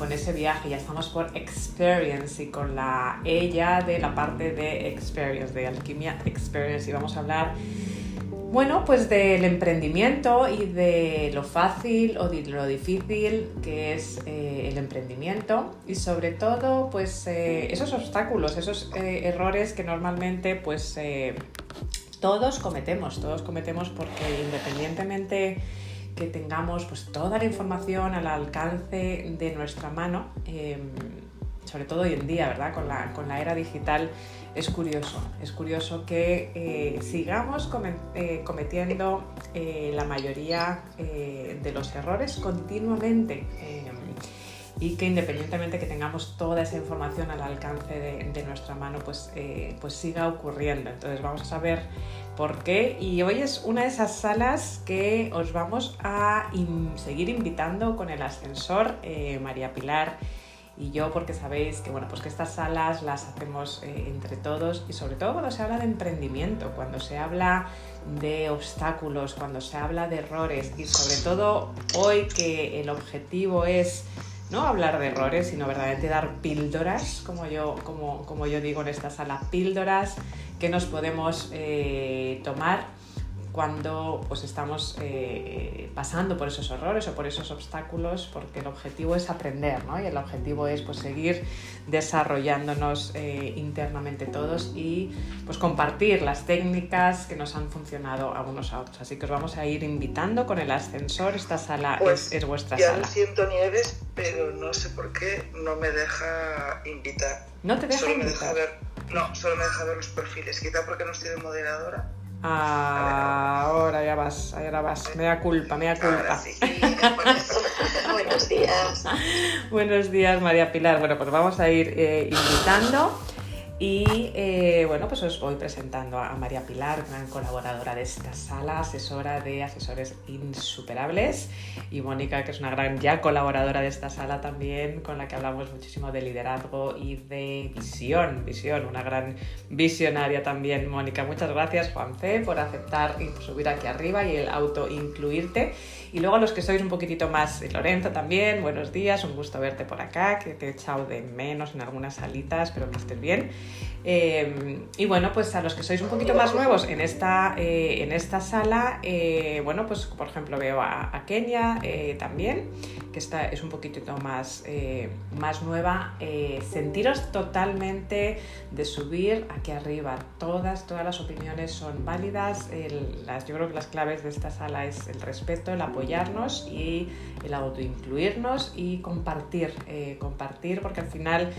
con ese viaje, ya estamos por experience y con la ella de la parte de experience, de alquimia experience, y vamos a hablar, bueno, pues del emprendimiento y de lo fácil o de lo difícil que es el emprendimiento, y sobre todo pues esos obstáculos, esos errores que normalmente pues todos cometemos porque independientemente que tengamos pues toda la información al alcance de nuestra mano, sobre todo hoy en día, ¿verdad? Con la era digital, es curioso que sigamos cometiendo la mayoría de los errores continuamente, y que independientemente que tengamos toda esa información al alcance de nuestra mano, pues siga ocurriendo. Entonces vamos a saber por qué, y hoy es una de esas salas que os vamos a seguir invitando con el ascensor, María Pilar y yo, porque sabéis que, bueno, pues que estas salas las hacemos entre todos, y sobre todo cuando se habla de emprendimiento, cuando se habla de obstáculos, cuando se habla de errores, y sobre todo hoy que el objetivo es no hablar de errores, sino verdaderamente dar píldoras, como yo digo en esta sala, píldoras que nos podemos tomar cuando pues estamos pasando por esos errores o por esos obstáculos, porque el objetivo es aprender, ¿no? Y el objetivo es pues seguir desarrollándonos internamente todos y pues compartir las técnicas que nos han funcionado a unos a otros. Así que os vamos a ir invitando con el ascensor. Esta sala pues es vuestra ya sala. Lo siento, Nieves, pero no sé por qué no me deja invitar. ¿No te deja invitar? Solo me deja ver los perfiles. Quizá porque no estoy de moderadora. Ahora vas. Mea culpa. Ahora sí. Buenos días. Buenos días, María Pilar. Bueno, pues vamos a ir invitando. Y bueno, pues os voy presentando a María Pilar, gran colaboradora de esta sala, asesora de Asesores Insuperables, y Mónica, que es una gran ya colaboradora de esta sala también, con la que hablamos muchísimo de liderazgo y de visión, una gran visionaria también. Mónica, muchas gracias, Juanfe, por aceptar y por subir aquí arriba y el auto incluirte. Y luego a los que sois un poquitito más, Lorenzo también, buenos días, un gusto verte por acá, que te he echado de menos en algunas salitas, espero que estés bien. Y bueno, pues a los que sois un poquito más nuevos en esta sala, bueno, pues por ejemplo veo a Kenia también, que esta es un poquitito más nueva. Sentiros totalmente de subir aquí arriba, todas las opiniones son válidas. Yo creo que las claves de esta sala es el respeto, el apoyarnos y el autoincluirnos y compartir, porque al final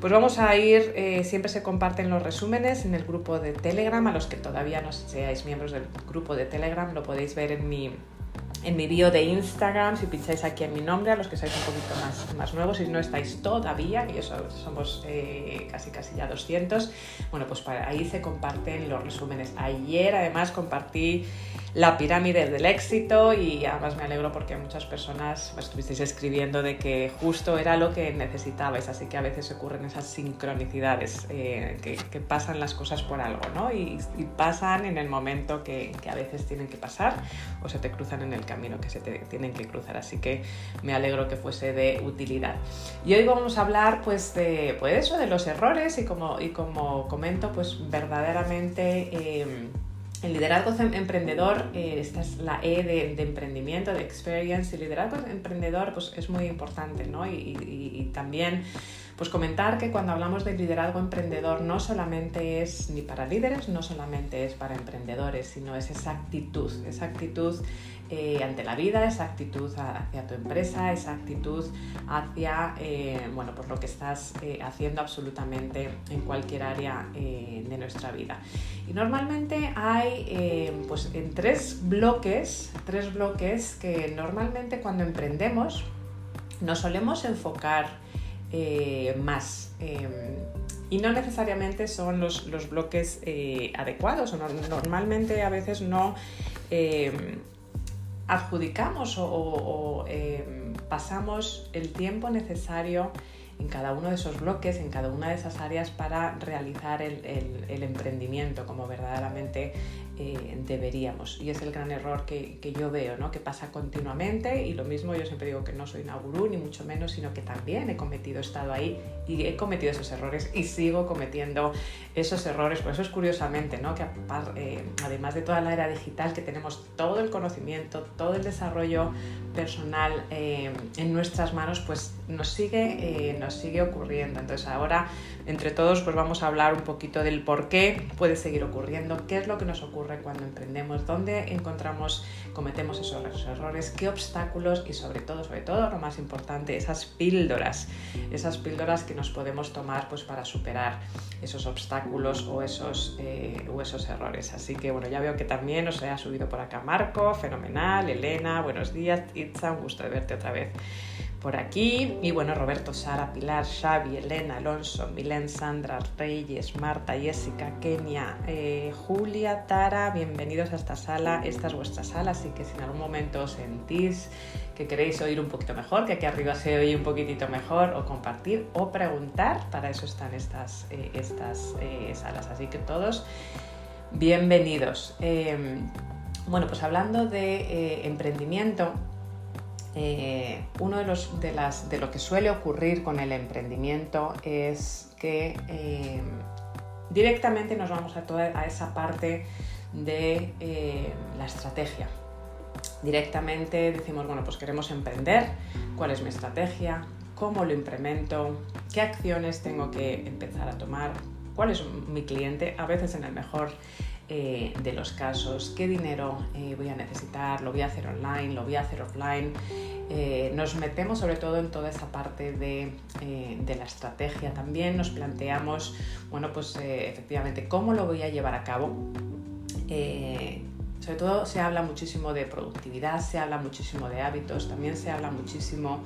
pues vamos a ir, siempre se comparten los resúmenes en el grupo de Telegram. A los que todavía no seáis miembros del grupo de Telegram, lo podéis ver en mi bio de Instagram, si pincháis aquí en mi nombre. A los que sois un poquito más nuevos, si no estáis todavía, y eso somos casi ya 200, bueno, pues ahí se comparten los resúmenes. Ayer además compartí la pirámide del éxito, y además me alegro porque muchas personas me estuvisteis escribiendo de que justo era lo que necesitabais. Así que a veces ocurren esas sincronicidades, que pasan las cosas por algo, ¿no? Y pasan en el momento que a veces tienen que pasar, o se te cruzan en el camino que se te tienen que cruzar. Así que me alegro que fuese de utilidad. Y hoy vamos a hablar pues de los errores, y como comento, pues verdaderamente el liderazgo emprendedor, esta es la E de emprendimiento, de experience. El liderazgo emprendedor pues es muy importante, ¿no? Y también pues comentar que cuando hablamos de liderazgo emprendedor no solamente es ni para líderes, no solamente es para emprendedores, sino es esa actitud ante la vida, esa actitud hacia tu empresa, esa actitud hacia bueno, pues lo que estás haciendo absolutamente en cualquier área de nuestra vida. Y normalmente hay pues en tres bloques que normalmente cuando emprendemos nos solemos enfocar más, y no necesariamente son los bloques adecuados, o normalmente a veces no adjudicamos o pasamos el tiempo necesario en cada uno de esos bloques, en cada una de esas áreas, para realizar el emprendimiento como verdaderamente deberíamos. Y es el gran error que yo veo, ¿no? Que pasa continuamente, y lo mismo yo siempre digo que no soy una gurú, ni mucho menos, sino que también he estado ahí y he cometido esos errores y sigo cometiendo esos errores. Por eso es curiosamente, ¿no? Que además de toda la era digital, que tenemos todo el conocimiento, todo el desarrollo personal en nuestras manos, pues nos sigue ocurriendo. Entonces ahora entre todos pues vamos a hablar un poquito del por qué puede seguir ocurriendo, qué es lo que nos ocurre cuando emprendemos, dónde cometemos esos errores, qué obstáculos y sobre todo lo más importante, esas píldoras que nos podemos tomar pues para superar esos obstáculos o esos errores. Así que bueno, ya veo que también os ha subido por acá Marco, fenomenal, Elena, buenos días, Itza, un gusto de verte otra vez por aquí. Y bueno, Roberto, Sara, Pilar, Xavi, Elena, Alonso, Milén, Sandra, Reyes, Marta, Jessica, Kenia, Julia, Tara, bienvenidos a esta sala. Esta es vuestra sala, así que si en algún momento os sentís que queréis oír un poquito mejor, que aquí arriba se oye un poquitito mejor, o compartir o preguntar, para eso están estas salas. Así que todos bienvenidos. Bueno, pues hablando de emprendimiento, uno de lo que suele ocurrir con el emprendimiento es que directamente nos vamos a esa parte de la estrategia. Directamente decimos, bueno, pues queremos emprender, ¿cuál es mi estrategia? ¿Cómo lo implemento? ¿Qué acciones tengo que empezar a tomar? ¿Cuál es mi cliente? A veces en el mejor de los casos, qué dinero voy a necesitar, lo voy a hacer online, lo voy a hacer offline. Nos metemos sobre todo en toda esa parte de la estrategia. También nos planteamos, bueno, pues efectivamente, cómo lo voy a llevar a cabo. Sobre todo se habla muchísimo de productividad, se habla muchísimo de hábitos, también se habla muchísimo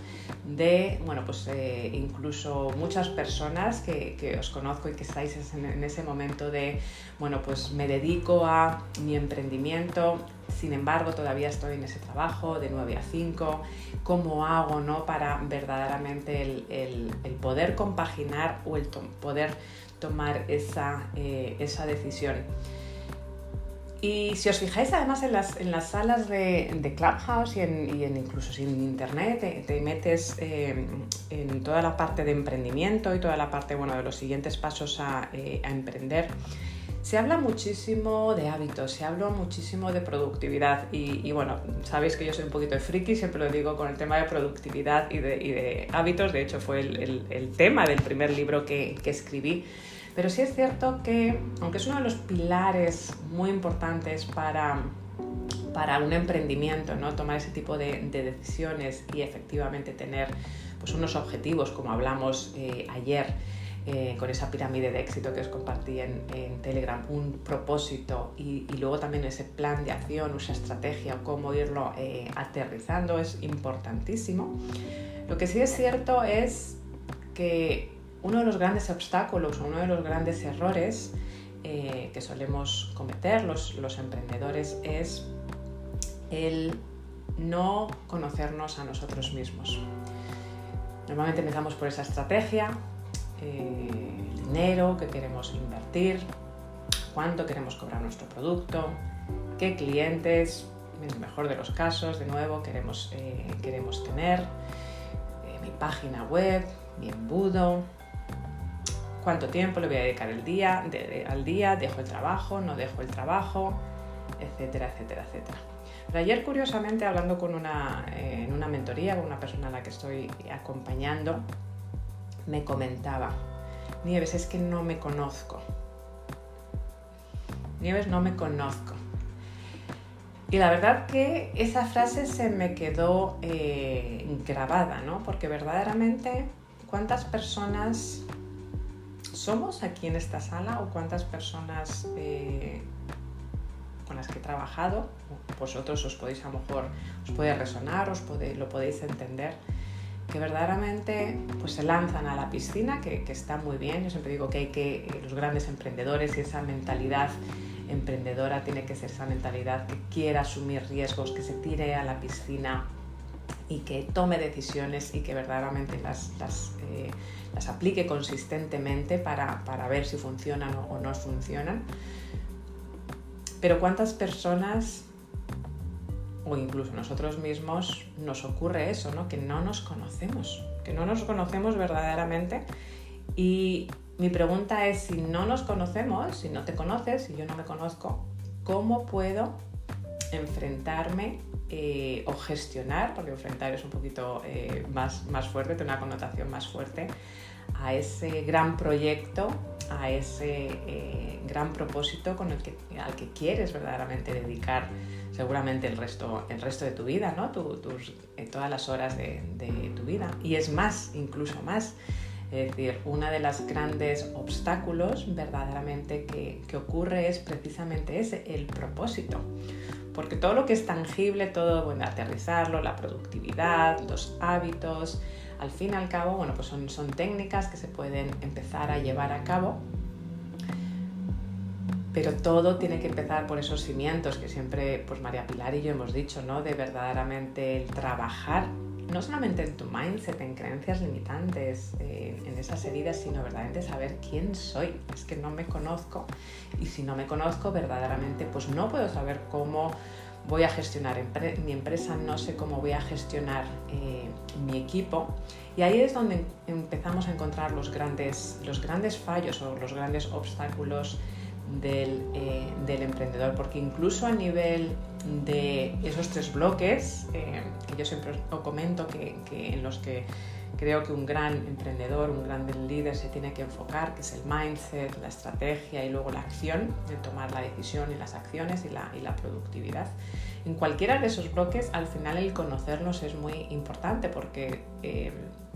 de, bueno, pues incluso muchas personas que os conozco y que estáis en ese momento de, bueno, pues me dedico a mi emprendimiento, sin embargo todavía estoy en ese trabajo de 9 a 5, ¿cómo hago, no, para verdaderamente el poder compaginar o el poder tomar esa decisión? Y si os fijáis además en las salas de Clubhouse y incluso en internet, te metes en toda la parte de emprendimiento y toda la parte, bueno, de los siguientes pasos a emprender, se habla muchísimo de hábitos, se habla muchísimo de productividad y bueno, sabéis que yo soy un poquito de friki, siempre lo digo con el tema de productividad y de hábitos. De hecho fue el tema del primer libro que escribí. Pero sí es cierto que, aunque es uno de los pilares muy importantes para un emprendimiento, ¿no? Tomar ese tipo de decisiones y efectivamente tener pues, unos objetivos, como hablamos ayer con esa pirámide de éxito que os compartí en Telegram, un propósito y luego también ese plan de acción, esa estrategia, cómo irlo aterrizando, es importantísimo. Lo que sí es cierto es que uno de los grandes obstáculos, uno de los grandes errores que solemos cometer los emprendedores es el no conocernos a nosotros mismos. Normalmente empezamos por esa estrategia, el dinero que queremos invertir, cuánto queremos cobrar nuestro producto, qué clientes, en el mejor de los casos, de nuevo, queremos tener, mi página web, mi embudo, cuánto tiempo le voy a dedicar al día, dejo el trabajo, no dejo el trabajo, etcétera, etcétera, etcétera. Pero ayer, curiosamente, hablando en una mentoría con una persona a la que estoy acompañando, me comentaba: Nieves, es que no me conozco. Nieves, no me conozco. Y la verdad que esa frase se me quedó grabada, ¿no? Porque verdaderamente, ¿cuántas personas somos aquí en esta sala o cuántas personas con las que he trabajado, vosotros os podéis, a lo mejor, os puede resonar, lo podéis entender, que verdaderamente pues, se lanzan a la piscina, que está muy bien. Yo siempre digo que los grandes emprendedores y esa mentalidad emprendedora tiene que ser esa mentalidad que quiera asumir riesgos, que se tire a la piscina y que tome decisiones y que verdaderamente las aplique consistentemente para ver si funcionan o no funcionan. Pero ¿cuántas personas o incluso nosotros mismos nos ocurre eso, ¿no? Que no nos conocemos verdaderamente? Y mi pregunta es, si no nos conocemos, si no te conoces, si yo no me conozco, ¿cómo puedo enfrentarme o gestionar, porque enfrentar es un poquito más fuerte, tiene una connotación más fuerte, a ese gran proyecto, a ese gran propósito al que quieres verdaderamente dedicar seguramente el resto de tu vida, ¿no? Todas las horas de tu vida. Y es más, incluso más. Es decir, uno de los grandes obstáculos verdaderamente que ocurre es precisamente ese, el propósito. Porque todo lo que es tangible, todo, bueno, aterrizarlo, la productividad, los hábitos, al fin y al cabo, bueno, pues son técnicas que se pueden empezar a llevar a cabo, pero todo tiene que empezar por esos cimientos que siempre, pues María Pilar y yo hemos dicho, ¿no? De verdaderamente el trabajar, no solamente en tu mindset, en creencias limitantes, en esas heridas, sino verdaderamente saber quién soy. Es que no me conozco, y si no me conozco verdaderamente, pues no puedo saber cómo voy a gestionar mi empresa, no sé cómo voy a gestionar mi equipo. Y ahí es donde empezamos a encontrar los grandes fallos o los grandes obstáculos del emprendedor, porque incluso a nivel de esos 3 bloques que yo siempre os comento que en los que creo que un gran emprendedor, un gran líder se tiene que enfocar, que es el mindset, la estrategia y luego la acción, de tomar la decisión y las acciones y la productividad. En cualquiera de esos bloques, al final el conocernos es muy importante, porque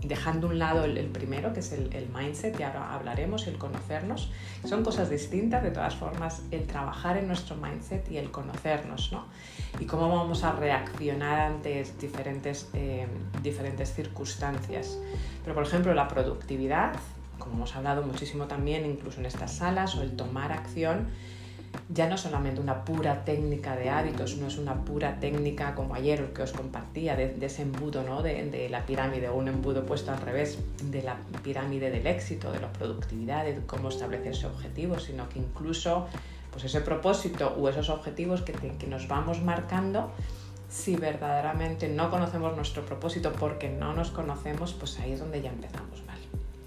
dejando a un lado el primero, que es el mindset, y ahora hablaremos, el conocernos, son cosas distintas. De todas formas, el trabajar en nuestro mindset y el conocernos, ¿no? Y cómo vamos a reaccionar ante diferentes circunstancias. Pero, por ejemplo, la productividad, como hemos hablado muchísimo también, incluso en estas salas, o el tomar acción, ya no solamente una pura técnica de hábitos, no es una pura técnica como ayer el que os compartía de ese embudo, ¿no? de la pirámide, o un embudo puesto al revés de la pirámide del éxito, de la productividad, de cómo establecerse objetivos, sino que incluso pues ese propósito o esos objetivos que nos vamos marcando, si verdaderamente no conocemos nuestro propósito porque no nos conocemos, pues ahí es donde ya empezamos mal.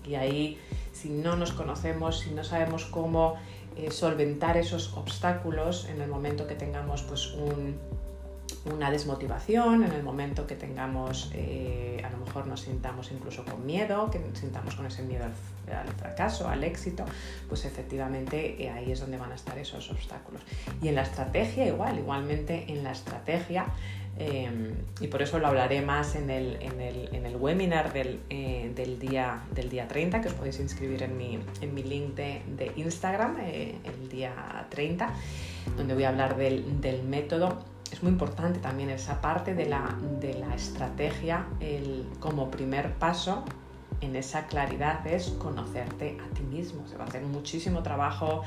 Y ahí, si no nos conocemos, si no sabemos cómo solventar esos obstáculos en el momento que tengamos pues una desmotivación, en el momento que tengamos, a lo mejor nos sintamos incluso con miedo, que sintamos con ese miedo al fracaso, al éxito, pues efectivamente ahí es donde van a estar esos obstáculos. Y en la estrategia igualmente en la estrategia, y por eso lo hablaré más en el webinar del día 30, que os podéis inscribir en mi link de Instagram, el día 30, donde voy a hablar del método. Es muy importante también esa parte de la estrategia, como primer paso en esa claridad es conocerte a ti mismo. Se va a hacer muchísimo trabajo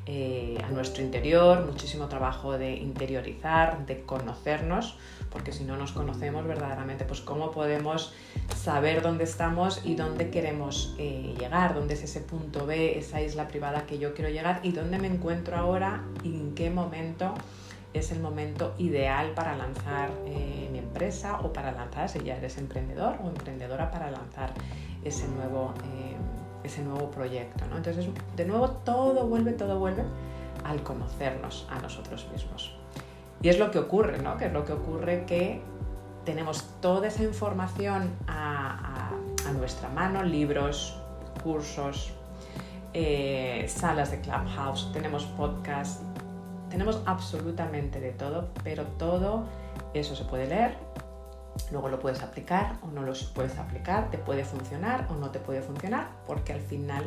a nuestro interior, muchísimo trabajo de interiorizar, de conocernos, porque si no nos conocemos verdaderamente, pues cómo podemos saber dónde estamos y dónde queremos llegar, dónde es ese punto B, esa isla privada que yo quiero llegar, y dónde me encuentro ahora y en qué momento es el momento ideal para lanzar mi empresa, o para lanzar, si ya eres emprendedor o emprendedora, para lanzar ese nuevo proyecto, ¿no? Entonces, de nuevo, todo vuelve al conocernos a nosotros mismos. Y es lo que ocurre, ¿no? Que es lo que ocurre, que tenemos toda esa información a nuestra mano, libros, cursos, salas de Clubhouse, tenemos podcasts, tenemos absolutamente de todo, pero todo eso se puede leer, luego lo puedes aplicar o no lo puedes aplicar, te puede funcionar o no te puede funcionar, porque al final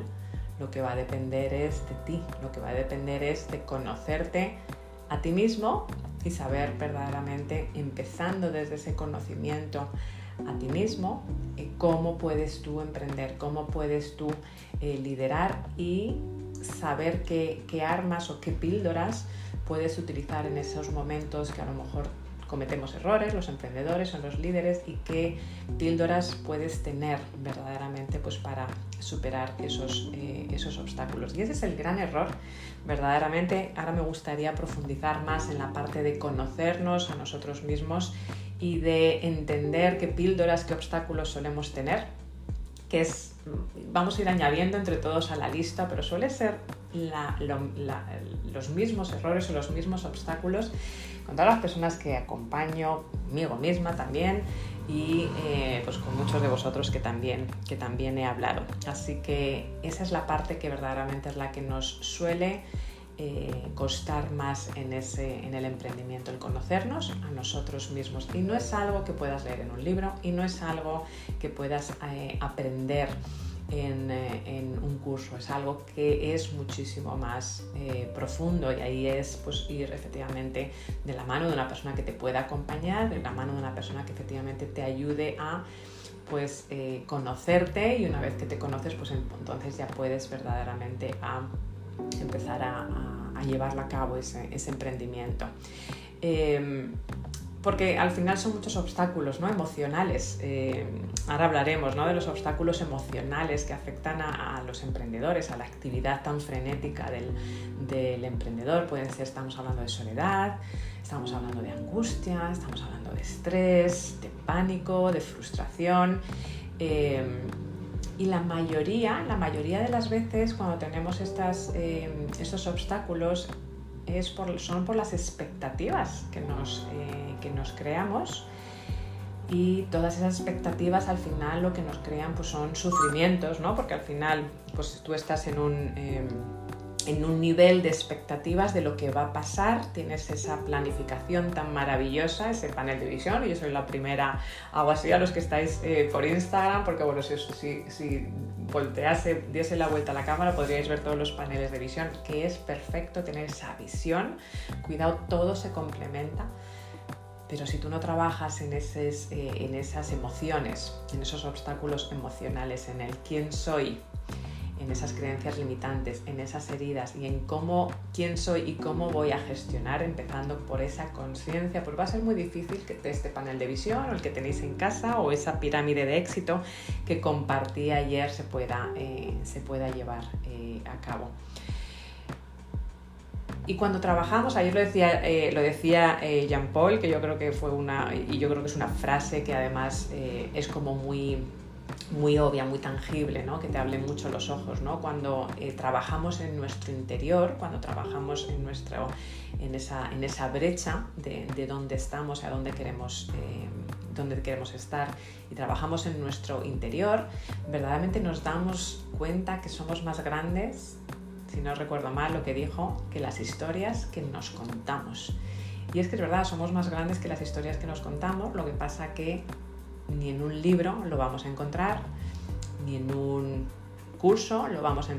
lo que va a depender es de ti, lo que va a depender es de conocerte a ti mismo y saber verdaderamente, empezando desde ese conocimiento a ti mismo, cómo puedes tú emprender, cómo puedes tú liderar, y saber qué armas o qué píldoras puedes utilizar en esos momentos que a lo mejor cometemos errores, los emprendedores son los líderes, y qué píldoras puedes tener verdaderamente pues para superar esos obstáculos. Y ese es el gran error, verdaderamente. Ahora me gustaría profundizar más en la parte de conocernos a nosotros mismos y de entender qué píldoras, qué obstáculos solemos tener, vamos a ir añadiendo entre todos a la lista, pero suele ser los mismos errores o los mismos obstáculos con todas las personas que acompaño, conmigo misma también, y pues con muchos de vosotros que también he hablado. Así que esa es la parte que verdaderamente es la que nos suele costar más en el emprendimiento, el conocernos a nosotros mismos. Y no es algo que puedas leer en un libro, y no es algo que puedas aprender en un curso. Es algo que es muchísimo más profundo, y ahí es pues ir efectivamente de la mano de una persona que te pueda acompañar, de la mano de una persona que efectivamente te ayude a pues conocerte, y una vez que te conoces pues entonces ya puedes verdaderamente empezar a llevarlo a cabo ese emprendimiento. Porque al final son muchos obstáculos, ¿no?, emocionales. Ahora hablaremos, ¿no?, de los obstáculos emocionales que afectan a los emprendedores, a la actividad tan frenética del emprendedor. Estamos hablando de soledad, estamos hablando de angustia, estamos hablando de estrés, de pánico, de frustración. Y la mayoría de las veces cuando tenemos estos obstáculos son por las expectativas que nos creamos, y todas esas expectativas al final lo que nos crean pues son sufrimientos, ¿no? Porque al final pues tú estás en un nivel de expectativas de lo que va a pasar, tienes esa planificación tan maravillosa, ese panel de visión, y yo soy la primera, hago así a los que estáis por Instagram, porque bueno, si diese la vuelta a la cámara podríais ver todos los paneles de visión, que es perfecto tener esa visión. Cuidado, todo se complementa, pero si tú no trabajas en esas emociones, en esos obstáculos emocionales, en el quién soy, en esas creencias limitantes, en esas heridas, y en quién soy y cómo voy a gestionar, empezando por esa conciencia, pues va a ser muy difícil que este panel de visión o el que tenéis en casa o esa pirámide de éxito que compartí ayer se pueda llevar a cabo. Y cuando trabajamos, ayer lo decía Jean-Paul, que yo creo que yo creo que es una frase que además es como muy obvia, muy tangible, ¿no?, que te hable mucho los ojos, ¿no? Cuando trabajamos en nuestro interior, cuando trabajamos en esa brecha de dónde estamos, a dónde queremos estar, y trabajamos en nuestro interior, verdaderamente nos damos cuenta que somos más grandes, si no recuerdo mal lo que dijo, que las historias que nos contamos. Y es que es verdad, somos más grandes que las historias que nos contamos. Lo que pasa que ni en un libro lo vamos a encontrar, ni en un curso lo vamos a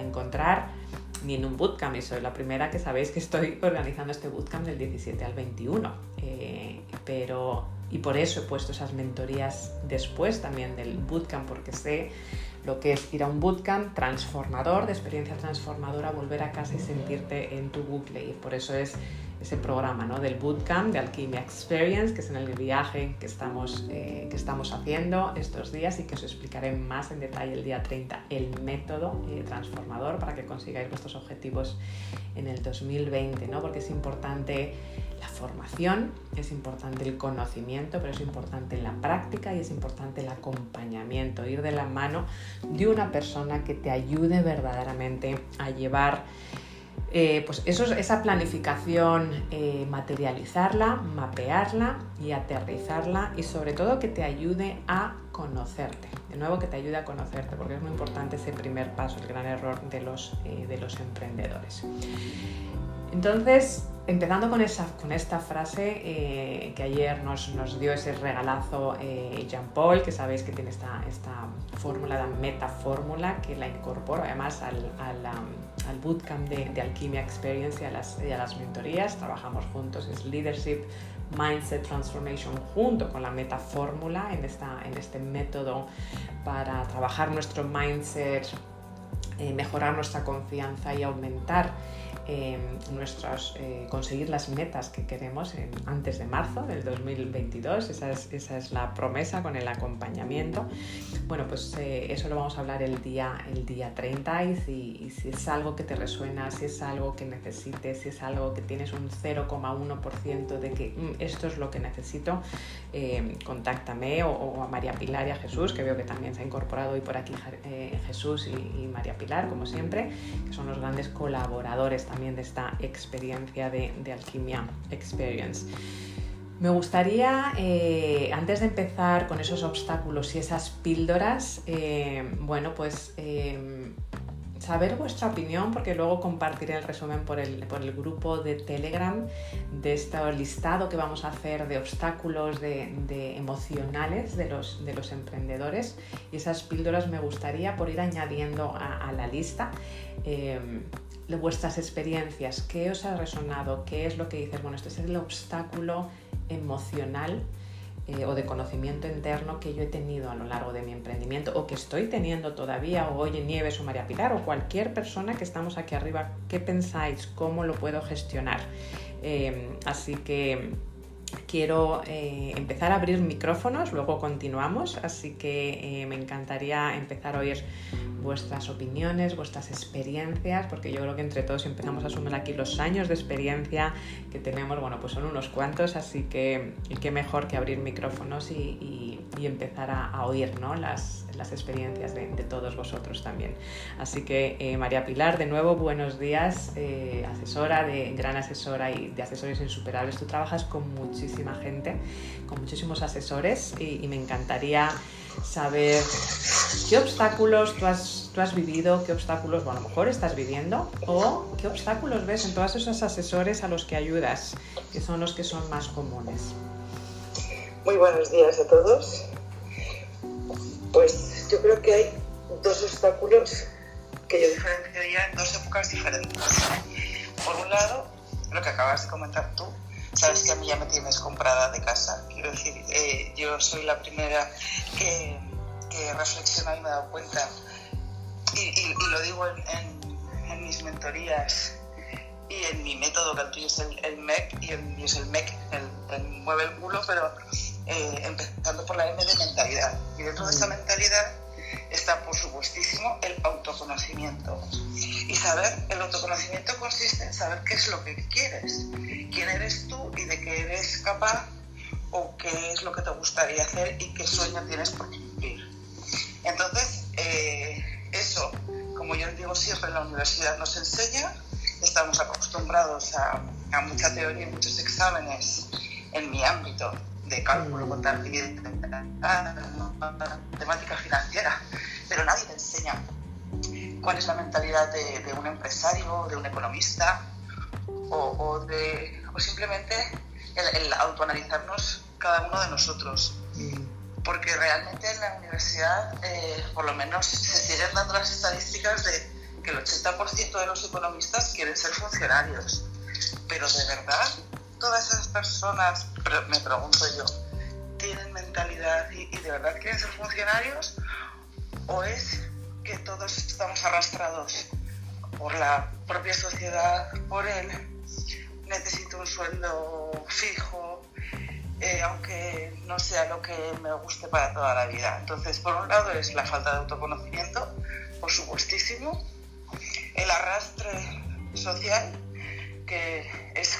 encontrar, ni en un bootcamp. Y soy la primera que sabéis que estoy organizando este bootcamp del 17 al 21. Y por eso he puesto esas mentorías después también del bootcamp, porque sé lo que es ir a un bootcamp transformador, de experiencia transformadora, volver a casa y sentirte en tu bucle. Y por eso es ese programa, ¿no?, del bootcamp de Alchemia Experience, que es en el viaje que estamos haciendo estos días, y que os explicaré más en detalle el día 30, el método transformador para que consigáis vuestros objetivos en el 2020, ¿no? Porque es importante la formación, es importante el conocimiento, pero es importante la práctica y es importante el acompañamiento, ir de la mano de una persona que te ayude verdaderamente a llevar pues esa planificación, materializarla, mapearla y aterrizarla, y sobre todo que te ayude a conocerte. De nuevo, que te ayude a conocerte, porque es muy importante ese primer paso, el gran error de los emprendedores. Entonces, empezando con esta frase que ayer nos dio ese regalazo Jean-Paul, que sabéis que tiene esta fórmula, la metafórmula, que la incorporo además al bootcamp de Alchemia Experience y a las mentorías. Trabajamos juntos, es Leadership, Mindset, Transformation, junto con la metafórmula en este método para trabajar nuestro mindset, mejorar nuestra confianza y aumentar conseguir las metas que queremos antes de marzo del 2022. Esa es la promesa con el acompañamiento. Bueno, pues eso lo vamos a hablar el día 30 y si es algo que te resuena, si es algo que necesites, si es algo que tienes un 0,1% de que esto es lo que necesito, contáctame o a María Pilar y a Jesús, que veo que también se ha incorporado hoy por aquí Jesús y María Pilar, como siempre, que son los grandes colaboradores también de esta experiencia de Alquimia Experience. Me gustaría, antes de empezar con esos obstáculos y esas píldoras, saber vuestra opinión, porque luego compartiré el resumen por el grupo de Telegram de este listado que vamos a hacer de obstáculos de emocionales de los emprendedores, y esas píldoras me gustaría por ir añadiendo a la lista vuestras experiencias, qué os ha resonado, qué es lo que dices, bueno, este es el obstáculo emocional o de conocimiento interno que yo he tenido a lo largo de mi emprendimiento o que estoy teniendo todavía, o Oye Nieves o María Pilar o cualquier persona que estamos aquí arriba, ¿qué pensáis? ¿Cómo lo puedo gestionar? Así que quiero empezar a abrir micrófonos, luego continuamos, así que me encantaría empezar a oír vuestras opiniones, vuestras experiencias, porque yo creo que entre todos empezamos a sumar aquí los años de experiencia que tenemos, bueno, pues son unos cuantos, así que qué mejor que abrir micrófonos y empezar a oír, ¿no? las experiencias de todos vosotros también. Así que María Pilar, de nuevo, buenos días, gran asesora y de asesores insuperables. Tú trabajas con muchísima gente, con muchísimos asesores y me encantaría saber qué obstáculos tú has vivido, qué obstáculos, bueno, a lo mejor estás viviendo, o qué obstáculos ves en todos esos asesores a los que ayudas, que son los que son más comunes. Muy buenos días a todos. Pues yo creo que hay dos obstáculos que yo diferenciaría en dos épocas diferentes. Por un lado, lo que acabas de comentar tú, sabes que a mí ya me tienes comprada de casa. Quiero decir, yo soy la primera que reflexiona y me he dado cuenta, y lo digo en mis mentorías y en mi método, que el tuyo es el MEC y el mío es el MEC, el mueve el culo, pero empezando por la M de mentalidad. Y dentro de esa mentalidad está, por supuestísimo, el autoconocimiento. Y el autoconocimiento consiste en saber qué es lo que quieres, quién eres tú y de qué eres capaz, o qué es lo que te gustaría hacer y qué sueño tienes por cumplir. Entonces, eso, como yo digo siempre, en la universidad nos enseña, estamos acostumbrados a mucha teoría y muchos exámenes en mi ámbito de cálculo, contabilidad, temática financiera, pero nadie te enseña cuál es la mentalidad de un empresario, de un economista, o simplemente el autoanalizarnos cada uno de nosotros. Porque realmente en la universidad, por lo menos, se siguen dando las estadísticas de que el 80% de los economistas quieren ser funcionarios. Pero de verdad, todas esas personas, me pregunto yo, ¿tienen mentalidad y de verdad quieren ser funcionarios? ¿O es que todos estamos arrastrados por la propia sociedad, por el necesito un sueldo fijo, aunque no sea lo que me guste para toda la vida? Entonces, por un lado es la falta de autoconocimiento, por supuestísimo, el arrastre social, que es,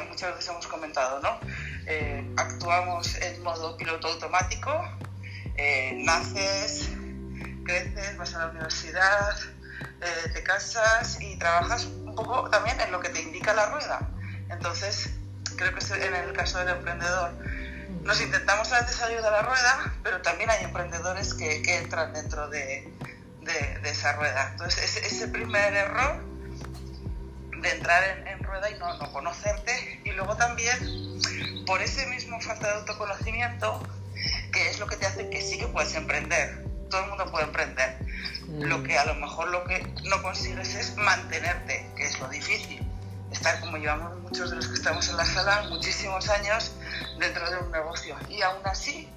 muchas veces hemos comentado, ¿no? Actuamos en modo piloto automático, naces, creces, vas a la universidad, te casas y trabajas un poco también en lo que te indica la rueda. Entonces, creo que en el caso del emprendedor nos intentamos a veces salir de la rueda, pero también hay emprendedores que entran dentro de esa rueda. Entonces, ese primer error de entrar en rueda y no conocerte, y luego también por ese mismo falta de autoconocimiento, que es lo que te hace que sí que puedes emprender. Todo el mundo puede emprender. Lo que a lo mejor lo que no consigues es mantenerte, que es lo difícil. Estar, como llevamos muchos de los que estamos en la sala, muchísimos años dentro de un negocio. Y aún así,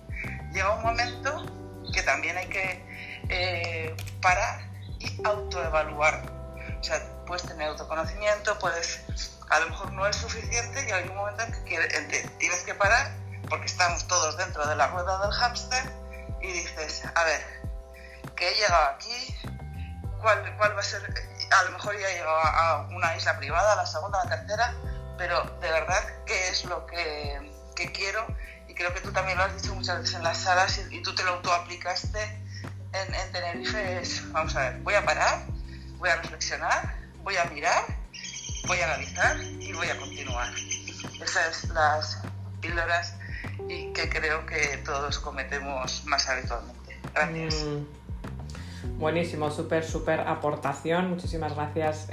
llega un momento que también hay que parar y autoevaluar. O sea, puedes tener autoconocimiento, a lo mejor no es suficiente y hay un momento en que tienes que parar porque estamos todos dentro de la rueda del hámster y dices, a ver, que he llegado aquí, ¿cuál va a ser? A lo mejor ya he llegado a una isla privada, a la segunda, a la tercera, pero de verdad, ¿qué es lo que quiero? Y creo que tú también lo has dicho muchas veces en las salas y tú te lo autoaplicaste en Tenerife. Vamos a ver, voy a parar, voy a reflexionar, voy a mirar, voy a analizar y voy a continuar. Esas son las píldoras y que creo que todos cometemos más habitualmente. Gracias. Buenísimo, súper aportación. Muchísimas gracias,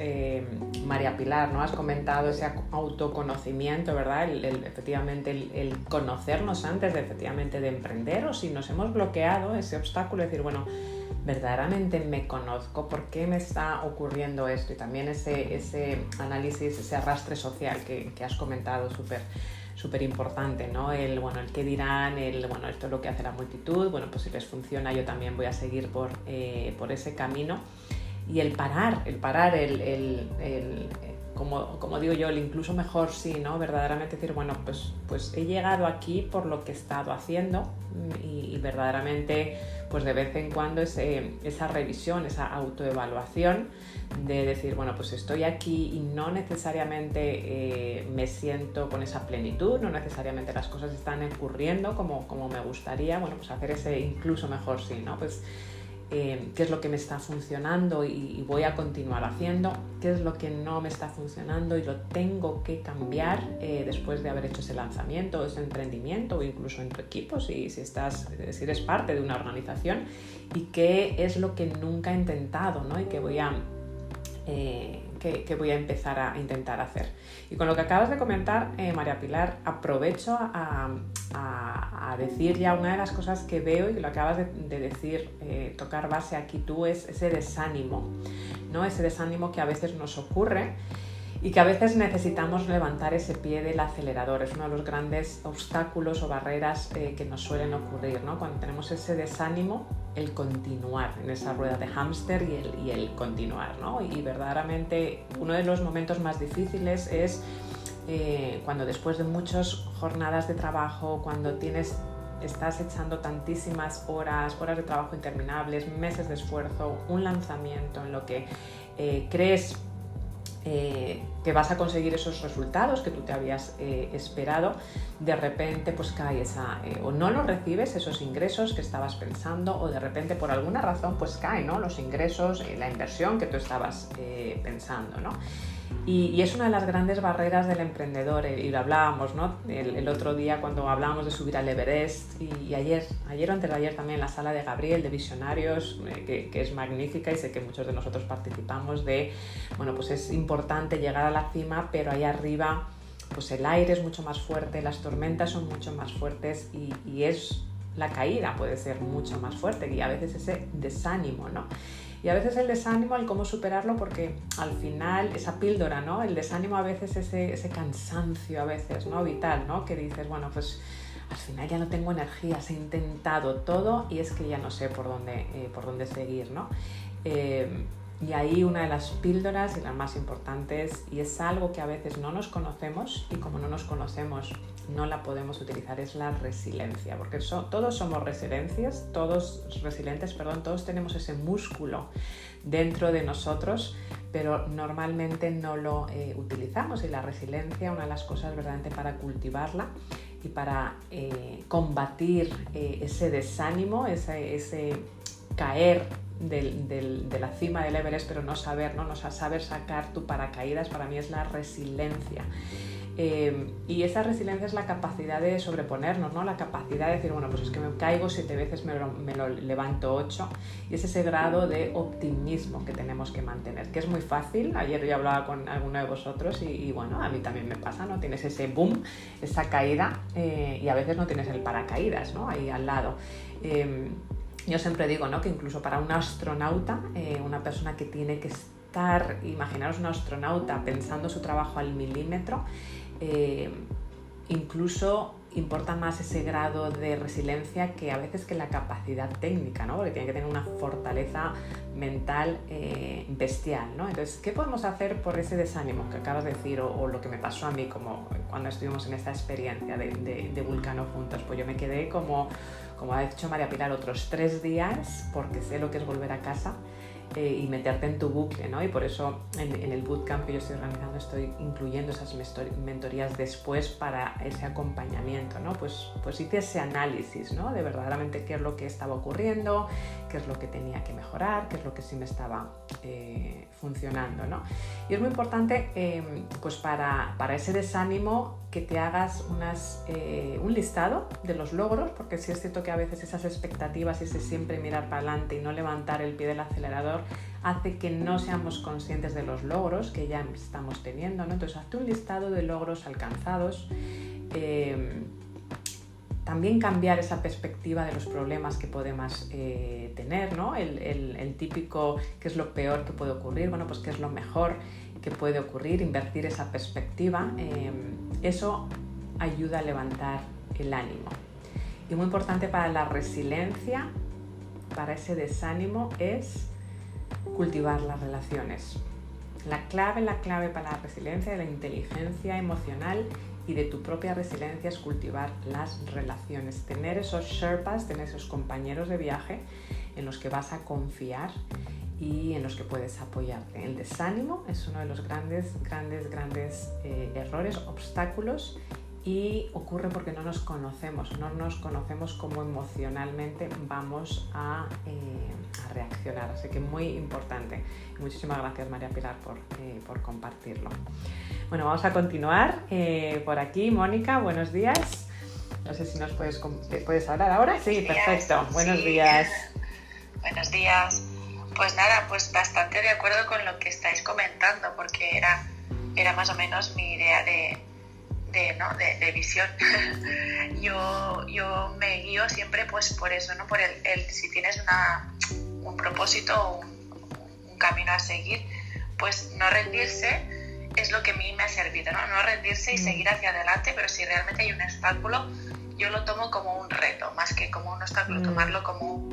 María Pilar, ¿no? Has comentado ese autoconocimiento, ¿verdad? Efectivamente, el conocernos antes de emprender, o si nos hemos bloqueado ese obstáculo, decir, bueno, verdaderamente me conozco, ¿por qué me está ocurriendo esto? Y también ese análisis, ese arrastre social que has comentado, súper importante, ¿no? El qué dirán, esto es lo que hace la multitud, bueno, pues si les funciona yo también voy a seguir por ese camino. Y el parar, como digo yo, el incluso mejor sí, ¿no? Verdaderamente decir, bueno, pues he llegado aquí por lo que he estado haciendo y verdaderamente, pues de vez en cuando esa revisión, esa autoevaluación de decir, bueno, pues estoy aquí y no necesariamente me siento con esa plenitud, no necesariamente las cosas están ocurriendo como me gustaría, bueno, pues hacer ese incluso mejor sí, ¿no? Pues qué es lo que me está funcionando y voy a continuar haciendo, qué es lo que no me está funcionando y lo tengo que cambiar después de haber hecho ese lanzamiento, ese emprendimiento o incluso en tu equipo, si eres parte de una organización, y qué es lo que nunca he intentado, ¿no? Y que voy a empezar a intentar hacer. Y con lo que acabas de comentar, María Pilar, aprovecho a decir ya una de las cosas que veo y que lo acabas de decir, tocar base aquí tú, es ese desánimo, ¿no? Ese desánimo que a veces nos ocurre y que a veces necesitamos levantar ese pie del acelerador. Es uno de los grandes obstáculos o barreras que nos suelen ocurrir, ¿no? Cuando tenemos ese desánimo, el continuar en esa rueda de hámster y el continuar, ¿no? Y verdaderamente uno de los momentos más difíciles es cuando después de muchas jornadas de trabajo, cuando estás echando tantísimas horas de trabajo interminables, meses de esfuerzo, un lanzamiento en lo que crees que vas a conseguir esos resultados que tú te habías esperado, de repente pues cae o no lo recibes, esos ingresos que estabas pensando, o de repente por alguna razón pues caen, ¿no? Los ingresos, la inversión que tú estabas pensando, ¿no? Y es una de las grandes barreras del emprendedor, y lo hablábamos, ¿no? El otro día cuando hablábamos de subir al Everest, y ayer o antes de ayer también en la sala de Gabriel de Visionarios, que es magnífica, y sé que muchos de nosotros participamos bueno, pues es importante llegar a la cima, pero ahí arriba pues el aire es mucho más fuerte, las tormentas son mucho más fuertes y la caída puede ser mucho más fuerte, y a veces ese desánimo, ¿no? Y a veces el desánimo, el cómo superarlo, porque al final esa píldora, ¿no? El desánimo a veces, ese cansancio a veces, ¿no? Vital, ¿no? Que dices, bueno, pues al final ya no tengo energías, he intentado todo y es que ya no sé por dónde seguir, ¿no? Y ahí una de las píldoras y las más importantes, y es algo que a veces no nos conocemos, y como no nos conocemos no la podemos utilizar, es la resiliencia, porque todos somos resilientes, todos tenemos ese músculo dentro de nosotros, pero normalmente no lo utilizamos. Y la resiliencia, una de las cosas verdaderamente para cultivarla y para combatir ese desánimo, ese caer de la cima del Everest, pero no saber sacar tu paracaídas, para mí es la resiliencia. Y esa resiliencia es la capacidad de sobreponernos, ¿no? La capacidad de decir, bueno, pues es que me caigo 7 veces, me lo levanto 8, y es ese grado de optimismo que tenemos que mantener, que es muy fácil. Ayer yo hablaba con alguno de vosotros y bueno, a mí también me pasa, ¿no? Tienes ese boom, esa caída, y a veces no tienes el paracaídas, ¿no? Ahí al lado. Yo siempre digo, ¿no? Que incluso para un astronauta, una persona que tiene que imaginaros un astronauta pensando su trabajo al milímetro, incluso importa más ese grado de resiliencia que a veces que la capacidad técnica, ¿no? Porque tiene que tener una fortaleza mental bestial, ¿no? Entonces, ¿qué podemos hacer por ese desánimo que acabas de decir o lo que me pasó a mí como cuando estuvimos en esta experiencia de Vulcano juntos? Pues yo me quedé como ha dicho María Pilar, otros 3 días porque sé lo que es volver a casa y meterte en tu bucle, ¿no? Y por eso en el bootcamp que yo estoy organizando estoy incluyendo esas mentorías después para ese acompañamiento, ¿no? Pues hice ese análisis, ¿no? De verdaderamente qué es lo que estaba ocurriendo, qué es lo que tenía que mejorar, qué es lo que sí me estaba funcionando, ¿no? Y es muy importante pues para ese desánimo que te hagas un listado de los logros, porque sí es cierto que a veces esas expectativas y ese siempre mirar para adelante y no levantar el pie del acelerador hace que no seamos conscientes de los logros que ya estamos teniendo, ¿no? Entonces, hazte un listado de logros alcanzados. También cambiar esa perspectiva de los problemas que podemos tener, ¿no? El típico qué es lo peor que puede ocurrir, bueno, pues qué es lo mejor que puede ocurrir, invertir esa perspectiva, eso ayuda a levantar el ánimo. Y muy importante para la resiliencia, para ese desánimo, es cultivar las relaciones. La clave para la resiliencia, de la inteligencia emocional y de tu propia resiliencia es cultivar las relaciones, tener esos Sherpas, tener esos compañeros de viaje en los que vas a confiar y en los que puedes apoyarte. El desánimo es uno de los grandes errores, obstáculos, y ocurre porque no nos conocemos cómo emocionalmente vamos a reaccionar. Así que muy importante. Muchísimas gracias, María Pilar, por compartirlo. Bueno, vamos a continuar por aquí. Mónica, buenos días. No sé si nos puedes hablar ahora. Sí, perfecto. Buenos días. Buenos días. Pues nada, pues bastante de acuerdo con lo que estáis comentando, porque era más o menos mi idea de visión. Yo me guío siempre pues por eso, ¿no? Por el si tienes un propósito, un camino a seguir, pues no rendirse es lo que a mí me ha servido, ¿no? No rendirse y seguir hacia adelante, pero si realmente hay un obstáculo, yo lo tomo como un reto, más que como un obstáculo, tomarlo como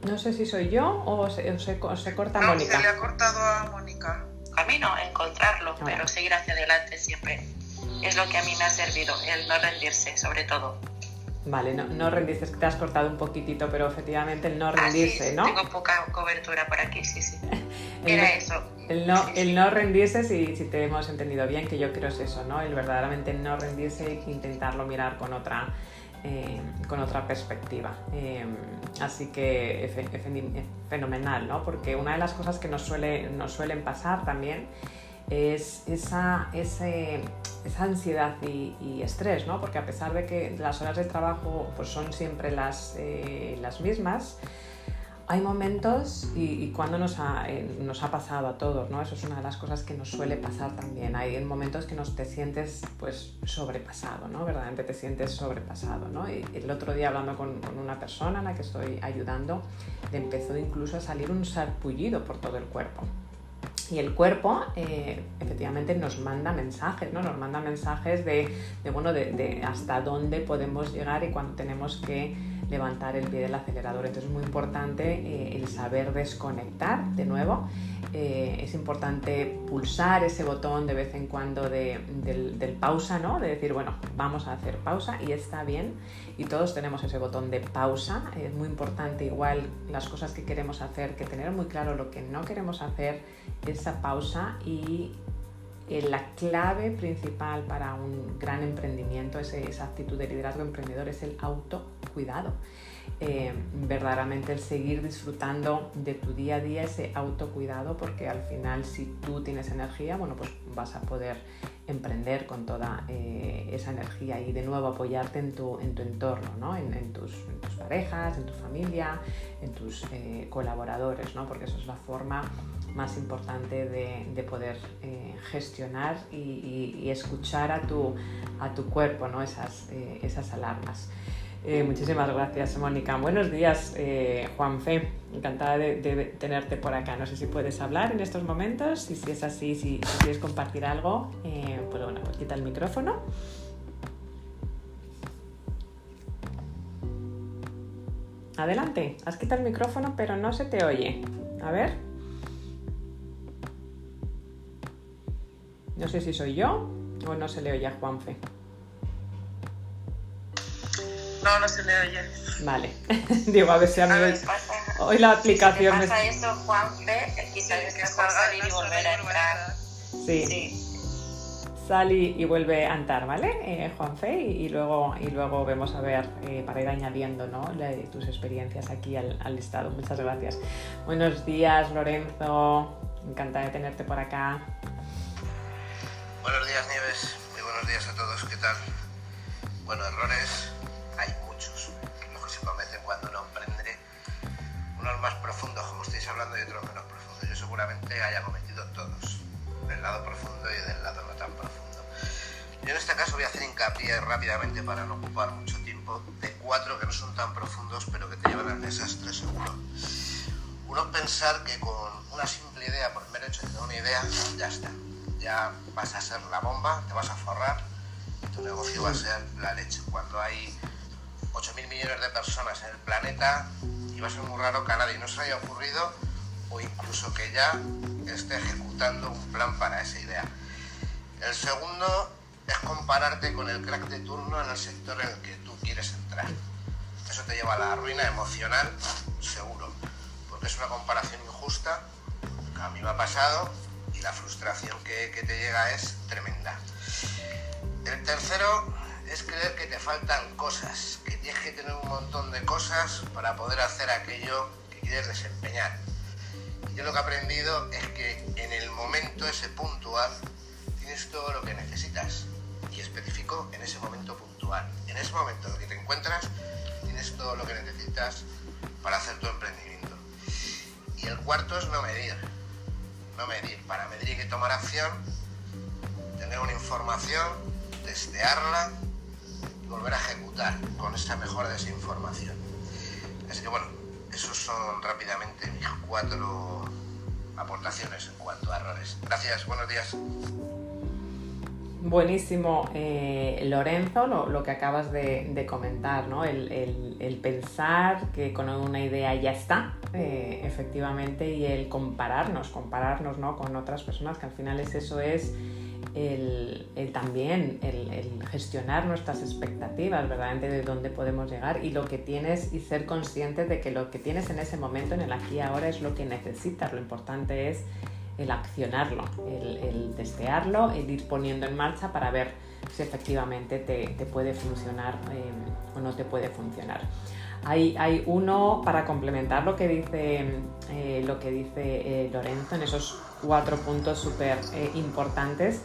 No sé si soy yo o se corta Mónica. No, se le ha cortado a Mónica. Camino, encontrarlo, pero seguir hacia adelante siempre. Es lo que a mí me ha servido, el no rendirse, sobre todo. Vale, no rendirse, es que te has cortado un poquitito, pero efectivamente el no rendirse, sí, ¿no? Tengo poca cobertura por aquí, sí. Era eso. El no rendirse, si te hemos entendido bien, que yo creo es eso, ¿no? El verdaderamente no rendirse e intentarlo mirar con otra perspectiva. Así que es fenomenal, ¿no? Porque una de las cosas que nos suelen pasar también es esa ansiedad y estrés, ¿no? Porque a pesar de que las horas de trabajo pues son siempre las mismas, hay momentos, y cuando nos ha pasado a todos, ¿no? Eso es una de las cosas que nos suele pasar también. Hay momentos que te sientes pues sobrepasado, ¿no? Verdaderamente te sientes sobrepasado, ¿no? Y el otro día, hablando con una persona a la que estoy ayudando, le empezó incluso a salir un sarpullido por todo el cuerpo. Y el cuerpo efectivamente nos manda mensajes, ¿no? Nos manda mensajes de hasta dónde podemos llegar y cuándo tenemos que levantar el pie del acelerador. Entonces es muy importante el saber desconectar de nuevo. Es importante pulsar ese botón de vez en cuando del pausa, ¿no? De decir, bueno, vamos a hacer pausa y está bien. Y todos tenemos ese botón de pausa. Es muy importante igual las cosas que queremos hacer, que tener muy claro lo que no queremos hacer, esa pausa. Y la clave principal para un gran emprendimiento, esa actitud de liderazgo emprendedor, es el autocuidado. Verdaderamente el seguir disfrutando de tu día a día, ese autocuidado, porque al final si tú tienes energía, bueno, pues vas a poder emprender con toda esa energía y de nuevo apoyarte en tu entorno, ¿no? en tus parejas, en tu familia, en tus colaboradores, ¿no? Porque eso es la forma más importante de poder gestionar y escuchar a tu cuerpo, ¿no? Esas alarmas. Muchísimas gracias, Mónica. Buenos días, Juanfe. Encantada de tenerte por acá. No sé si puedes hablar en estos momentos y si es así, si quieres compartir algo, pues bueno, pues quita el micrófono. Adelante, has quitado el micrófono pero no se te oye. A ver. No sé si soy yo o no se le oye a Juanfe. No se le oye. Vale. Digo, a ver si a mí hoy la aplicación... Si te pasa eso, Juanfe, quizás es mejor salir y volver a entrar. Sí. Sal y vuelve a entrar, ¿vale? Juanfe, y luego vemos a ver, para ir añadiendo, ¿no? Tus experiencias aquí al listado. Muchas gracias. Buenos días, Lorenzo. Encantada de tenerte por acá. Buenos días, Nieves. Muy buenos días a todos. ¿Qué tal? Bueno, errores hay muchos. Los que se cometen cuando uno emprende. Unos más profundos, como estáis hablando, y otros menos profundos. Yo seguramente haya cometido todos. Del lado profundo y del lado no tan profundo. Yo en este caso voy a hacer hincapié rápidamente para no ocupar mucho tiempo de 4 que no son tan profundos pero que te llevan al desastre seguro. Uno, pensar que con una simple idea, por el mero hecho de tener una idea, ya está. Ya vas a ser la bomba, te vas a forrar y tu negocio va a ser la leche. Cuando hay 8.000 millones de personas en el planeta y va a ser muy raro que a nadie no se haya ocurrido o incluso que ya esté ejecutando un plan para esa idea. El segundo es compararte con el crack de turno en el sector en el que tú quieres entrar. Eso te lleva a la ruina emocional, seguro, porque es una comparación injusta, que a mí me ha pasado, y la frustración que te llega es tremenda. El tercero es creer que te faltan cosas, que tienes que tener un montón de cosas para poder hacer aquello que quieres desempeñar. Yo lo que he aprendido es que en el momento ese puntual tienes todo lo que necesitas, y específico en ese momento puntual. En ese momento en el que te encuentras tienes todo lo que necesitas para hacer tu emprendimiento. Y el cuarto es no medir. Para medir hay que tomar acción, tener una información, testearla y volver a ejecutar con esta mejora de esa información. Así que bueno, esos son rápidamente mis 4 aportaciones en cuanto a errores. Gracias, buenos días. Buenísimo, Lorenzo, lo que acabas de comentar, ¿no? El pensar que con una idea ya está, efectivamente, y el compararnos, ¿no? Con otras personas, que al final eso es el gestionar nuestras expectativas, verdaderamente, de dónde podemos llegar y lo que tienes, y ser conscientes de que lo que tienes en ese momento, en el aquí y ahora, es lo que necesitas. Lo importante es el accionarlo, el testearlo, el ir poniendo en marcha para ver si efectivamente te puede funcionar o no te puede funcionar. Hay uno, para complementar lo que dice Lorenzo, en esos 4 puntos súper importantes.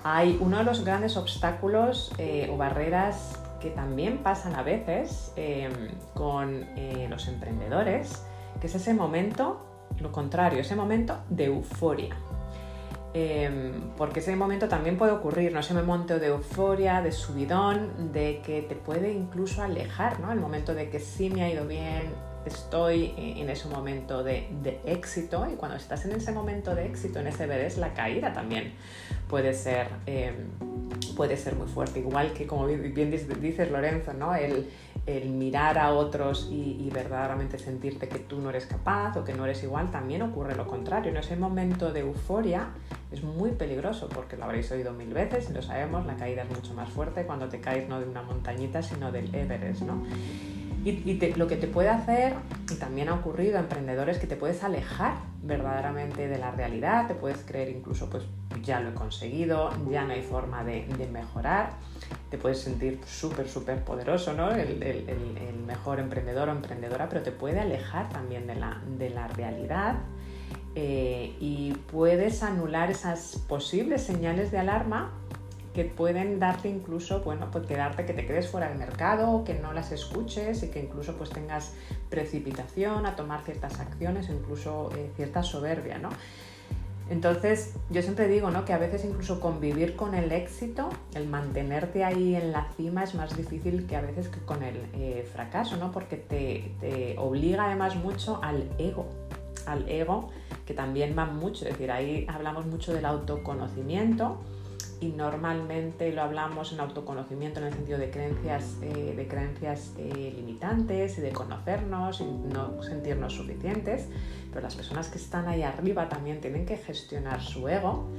Hay uno de los grandes obstáculos o barreras que también pasan a veces con los emprendedores, que es ese momento, lo contrario, ese momento de euforia. Porque ese momento también puede ocurrir, ¿no? Ese momento de euforia, de subidón, de que te puede incluso alejar, ¿no? El momento de que sí me ha ido bien, estoy en ese momento de éxito, y cuando estás en ese momento de éxito, en ese Everest, la caída también puede ser muy fuerte. Igual que, como bien dices, Lorenzo, ¿no? El mirar a otros y verdaderamente sentirte que tú no eres capaz o que no eres igual, también ocurre lo contrario. En ese momento de euforia es muy peligroso, porque lo habréis oído 1000 veces y lo sabemos, la caída es mucho más fuerte cuando te caes no de una montañita, sino del Everest, ¿no? Y lo que te puede hacer, y también ha ocurrido a emprendedores, que te puedes alejar verdaderamente de la realidad, te puedes creer incluso, pues ya lo he conseguido, ya no hay forma de mejorar, te puedes sentir súper poderoso, ¿no? El mejor emprendedor o emprendedora, pero te puede alejar también de la realidad, y puedes anular esas posibles señales de alarma que pueden darte incluso, bueno, pues que te quedes fuera del mercado, que no las escuches, y que incluso pues tengas precipitación a tomar ciertas acciones, o incluso cierta soberbia, ¿no? Entonces, yo siempre digo, ¿no?, que a veces incluso convivir con el éxito, el mantenerte ahí en la cima es más difícil que a veces que con el fracaso, ¿no? Porque te obliga además mucho al ego, que también va mucho, es decir, ahí hablamos mucho del autoconocimiento y normalmente lo hablamos en autoconocimiento en el sentido de creencias limitantes y de conocernos y no sentirnos suficientes, pero las personas que están ahí arriba también tienen que gestionar su ego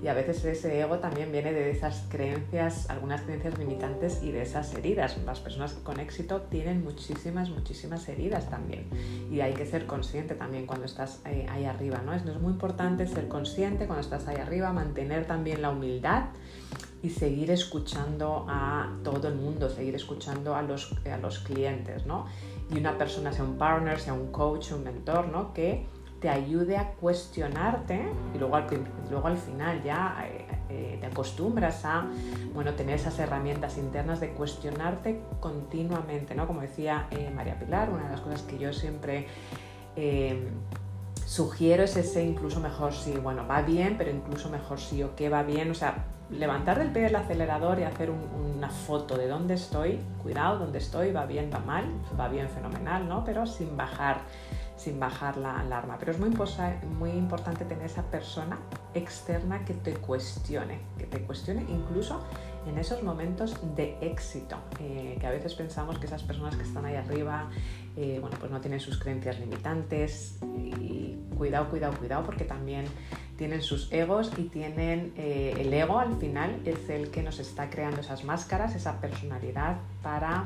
y a veces ese ego también viene de esas creencias, algunas creencias limitantes y de esas heridas. Las personas con éxito tienen muchísimas heridas también y hay que ser consciente también cuando estás ahí arriba, ¿no? Es muy importante ser consciente cuando estás ahí arriba, mantener también la humildad y seguir escuchando a todo el mundo, seguir escuchando a los clientes, ¿no? Y una persona, sea un partner, sea un coach, un mentor, ¿no?, que te ayude a cuestionarte y luego al final ya te acostumbras a, bueno, tener esas herramientas internas de cuestionarte continuamente, ¿no? Como decía María Pilar, una de las cosas que yo siempre sugiero es ese incluso mejor si, bueno, va bien, pero incluso mejor si o qué va bien, o sea, levantar el pie del acelerador y hacer una foto de dónde estoy, cuidado, dónde estoy, va bien, va mal, va bien, fenomenal, ¿no? Pero sin bajar la alarma. Pero es muy importante tener esa persona externa que te cuestione incluso en esos momentos de éxito, que a veces pensamos que esas personas que están ahí arriba, bueno, pues no tienen sus creencias limitantes y cuidado, porque también tienen sus egos y tienen el ego al final es el que nos está creando esas máscaras, esa personalidad para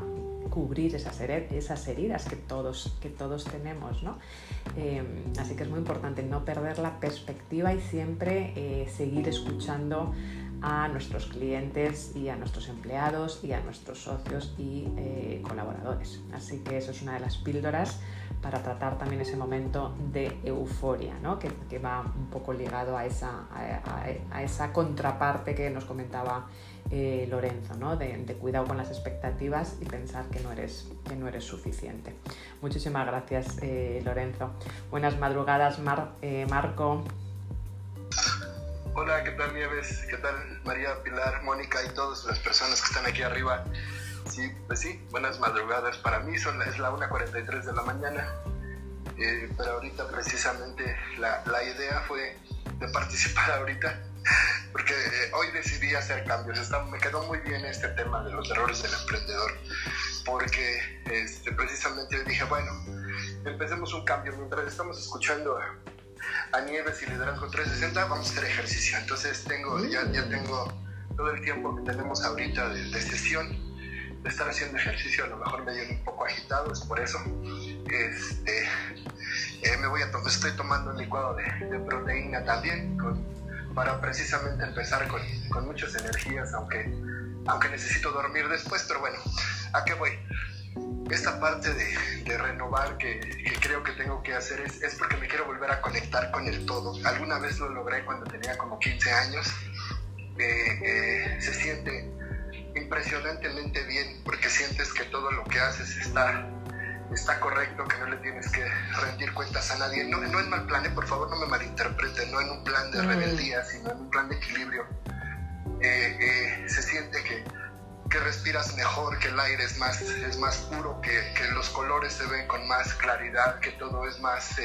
cubrir esas heridas que todos tenemos, ¿no? Así que es muy importante no perder la perspectiva y siempre seguir escuchando a nuestros clientes y a nuestros empleados y a nuestros socios y colaboradores. Así que eso es una de las píldoras para tratar también ese momento de euforia, ¿no? que va un poco ligado a esa contraparte que nos comentaba Lorenzo, ¿no? de cuidado con las expectativas y pensar que no eres suficiente. Muchísimas gracias, Lorenzo. Buenas madrugadas, Marco. Hola, ¿qué tal, Nieves? ¿Qué tal, María, Pilar, Mónica y todas las personas que están aquí arriba? Sí, pues sí, buenas madrugadas. Para mí es la 1:43 de la mañana, pero ahorita precisamente la idea fue de participar ahorita, porque hoy decidí hacer cambios. Me quedó muy bien este tema de los errores del emprendedor, porque precisamente dije, bueno, empecemos un cambio. Mientras estamos escuchando a Nieves y Liderazgo 360, vamos a hacer ejercicio. Entonces ya tengo todo el tiempo que tenemos ahorita de sesión, de estar haciendo ejercicio. A lo mejor me dio un poco agitado, es por eso. Estoy tomando un licuado de proteína también, para precisamente empezar con muchas energías, aunque necesito dormir después, pero bueno, ¿a qué voy? Esta parte de renovar que creo que tengo que hacer es porque me quiero volver a conectar con el todo. Alguna vez lo logré cuando tenía como 15 años. Se siente impresionantemente bien porque sientes que todo lo que haces está correcto, que no le tienes que rendir cuentas a nadie. No en mal plan, por favor no me malinterpreten, no en un plan de rebeldía, sino en un plan de equilibrio. Se siente que respiras mejor, que el aire es más puro, que los colores se ven con más claridad, que todo es más,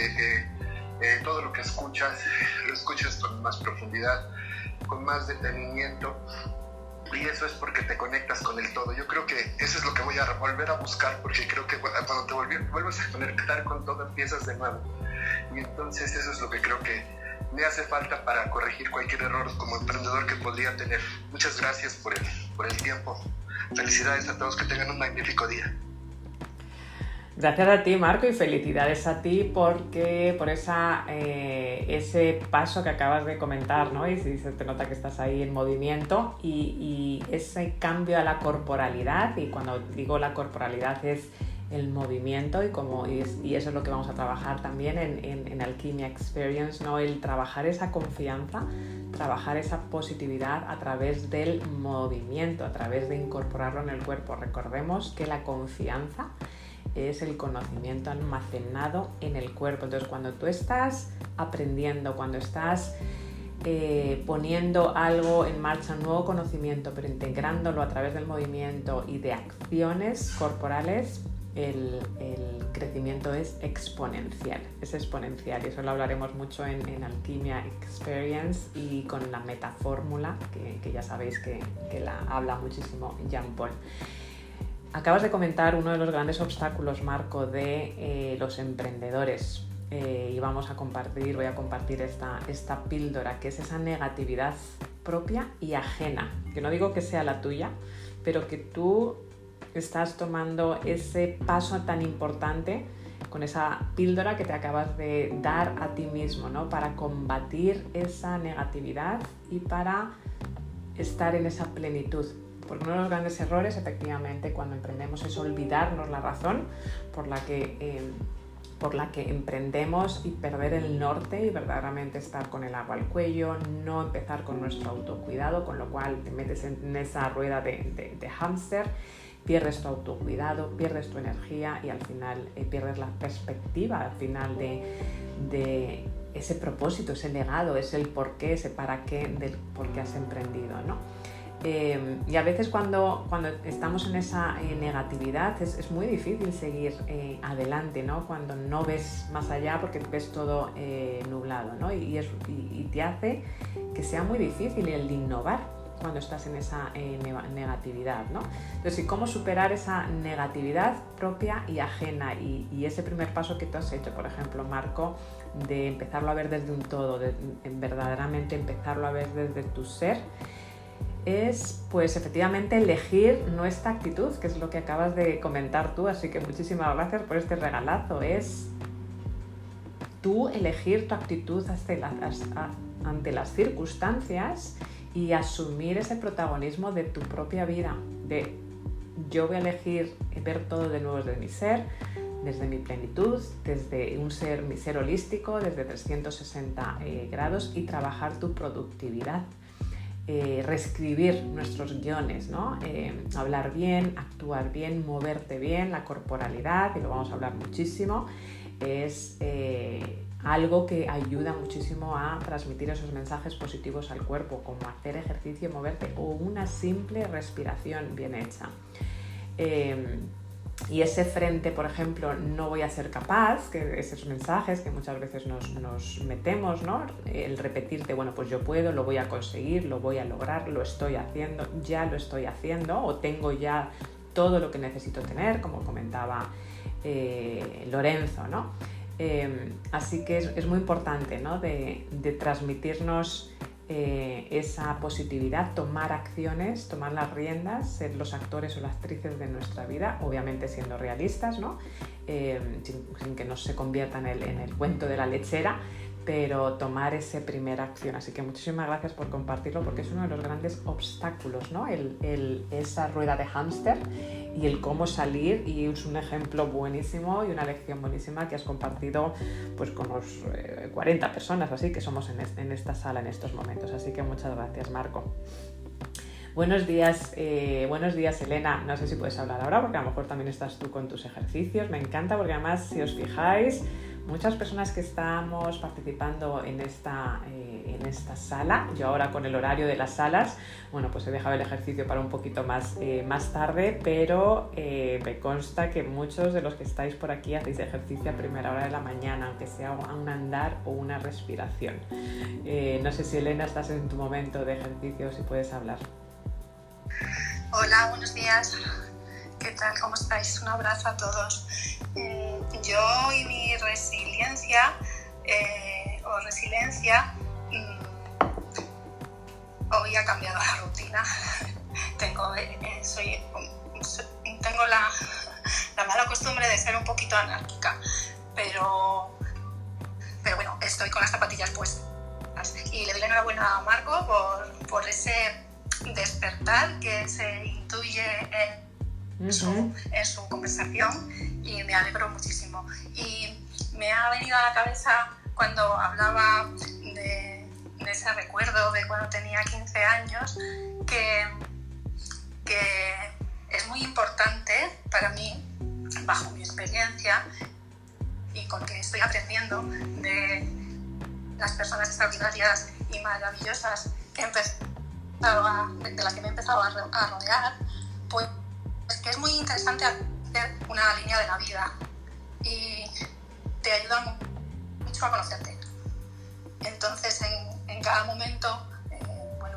todo lo que escuchas, lo escuchas con más profundidad, con más detenimiento, y eso es porque te conectas con el todo. Yo creo que eso es lo que voy a volver a buscar, porque creo que cuando te vuelves a conectar con todo, empiezas de nuevo, y entonces eso es lo que creo que me hace falta para corregir cualquier error como emprendedor que podría tener. Muchas gracias por el tiempo. Felicidades a todos, que tengan un magnífico día. Gracias a ti, Marco, y felicidades a ti por ese paso que acabas de comentar, ¿no? Y se te nota que estás ahí en movimiento y ese cambio a la corporalidad, y cuando digo la corporalidad es el movimiento y eso es lo que vamos a trabajar también en Alquimia Experience, ¿no? El trabajar esa confianza, trabajar esa positividad a través del movimiento, a través de incorporarlo en el cuerpo. Recordemos que la confianza es el conocimiento almacenado en el cuerpo. Entonces, cuando tú estás aprendiendo, cuando estás poniendo algo en marcha, un nuevo conocimiento, pero integrándolo a través del movimiento y de acciones corporales, el crecimiento es exponencial, y eso lo hablaremos mucho en Alquimia Experience y con la metafórmula, que ya sabéis que la habla muchísimo Jean Paul. Acabas de comentar uno de los grandes obstáculos, Marco, de los emprendedores. Y voy a compartir esta píldora, que es esa negatividad propia y ajena, que no digo que sea la tuya, pero que tú estás tomando ese paso tan importante con esa píldora que te acabas de dar a ti mismo, ¿no? Para combatir esa negatividad y para estar en esa plenitud. Porque uno de los grandes errores, efectivamente, cuando emprendemos es olvidarnos la razón por la que emprendemos y perder el norte y verdaderamente estar con el agua al cuello, no empezar con nuestro autocuidado, con lo cual te metes en esa rueda de hámster, pierdes tu autocuidado, pierdes tu energía y al final pierdes la perspectiva al final de ese propósito, ese legado, ese el porqué, ese para qué del por qué has emprendido, ¿no? Y a veces cuando estamos en esa negatividad es muy difícil seguir adelante, ¿no? Cuando no ves más allá porque ves todo nublado, ¿no? Y te hace que sea muy difícil el innovar cuando estás en esa negatividad, ¿no? Entonces, ¿cómo superar esa negatividad propia y ajena? Y ese primer paso que tú has hecho, por ejemplo, Marco, de empezarlo a ver desde un todo, de verdaderamente empezarlo a ver desde tu ser, es pues efectivamente elegir nuestra actitud, que es lo que acabas de comentar tú, así que muchísimas gracias por este regalazo. Es tú elegir tu actitud ante las circunstancias y asumir ese protagonismo de tu propia vida, de yo voy a elegir ver todo de nuevo desde mi ser, desde mi plenitud, desde mi ser holístico, desde 360 grados y trabajar tu productividad. Reescribir nuestros guiones, ¿no? Hablar bien, actuar bien, moverte bien, la corporalidad, y lo vamos a hablar muchísimo, es algo que ayuda muchísimo a transmitir esos mensajes positivos al cuerpo, como hacer ejercicio, moverte o una simple respiración bien hecha. Y ese frente, por ejemplo, no voy a ser capaz, que esos mensajes que muchas veces nos metemos, ¿no? El repetirte, bueno, pues yo puedo, lo voy a conseguir, lo voy a lograr, lo estoy haciendo, ya lo estoy haciendo, o tengo ya todo lo que necesito tener, como comentaba Lorenzo, ¿no? Así que es muy importante, ¿no? de transmitirnos esa positividad, tomar acciones, tomar las riendas, ser los actores o las actrices de nuestra vida, obviamente siendo realistas, ¿no? Sin que no se convierta en el cuento de la lechera, pero tomar esa primera acción. Así que muchísimas gracias por compartirlo, porque es uno de los grandes obstáculos, ¿no? Esa rueda de hámster y el cómo salir, y es un ejemplo buenísimo y una lección buenísima que has compartido pues con los 40 personas así que somos en esta sala en estos momentos. Así que muchas gracias, Marco. Buenos días, Elena. No sé si puedes hablar ahora porque a lo mejor también estás tú con tus ejercicios. Me encanta porque además, si os fijáis, muchas personas que estamos participando en esta sala, yo ahora con el horario de las salas, bueno, pues he dejado el ejercicio para un poquito más tarde, pero me consta que muchos de los que estáis por aquí hacéis ejercicio a primera hora de la mañana, aunque sea un andar o una respiración. No sé si, Elena, estás en tu momento de ejercicio, si puedes hablar. Hola, buenos días. ¿Qué tal? ¿Cómo estáis? Un abrazo a todos. Yo y mi resiliencia hoy ha cambiado la rutina. Tengo la mala costumbre de ser un poquito anárquica, pero bueno, estoy con las zapatillas puestas y le doy la enhorabuena a Marco por ese despertar que se intuye en su conversación, y me alegro muchísimo. Y me ha venido a la cabeza cuando hablaba de ese recuerdo de cuando tenía 15 años, que es muy importante para mí, bajo mi experiencia y con que estoy aprendiendo de las personas extraordinarias y maravillosas de las que me he empezado a rodear, pues es que es muy interesante hacer una línea de la vida y te ayuda mucho a conocerte. Entonces, en cada momento,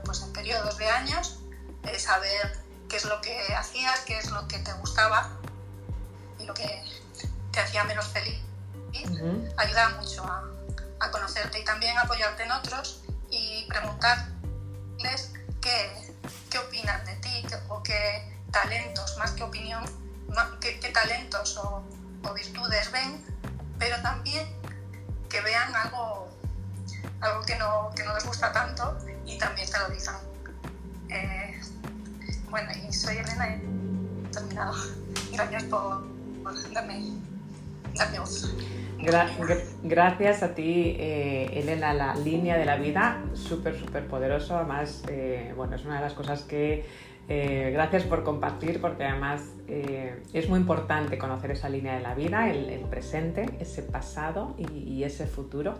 pues en periodos de años, saber qué es lo que hacías, qué es lo que te gustaba y lo que te hacía menos feliz, ayuda mucho a conocerte y también apoyarte en otros y preguntarles qué opinan de ti o qué talentos, más que opinión, qué talentos o virtudes ven, pero también que vean algo que no les gusta tanto y también te lo dicen. Bueno, y soy Elena y he terminado. Gracias por darme voz. Gracias a ti, Elena. La línea de la vida, súper poderoso. Además, es una de las cosas que gracias por compartir, porque además es muy importante conocer esa línea de la vida, el presente, ese pasado y ese futuro.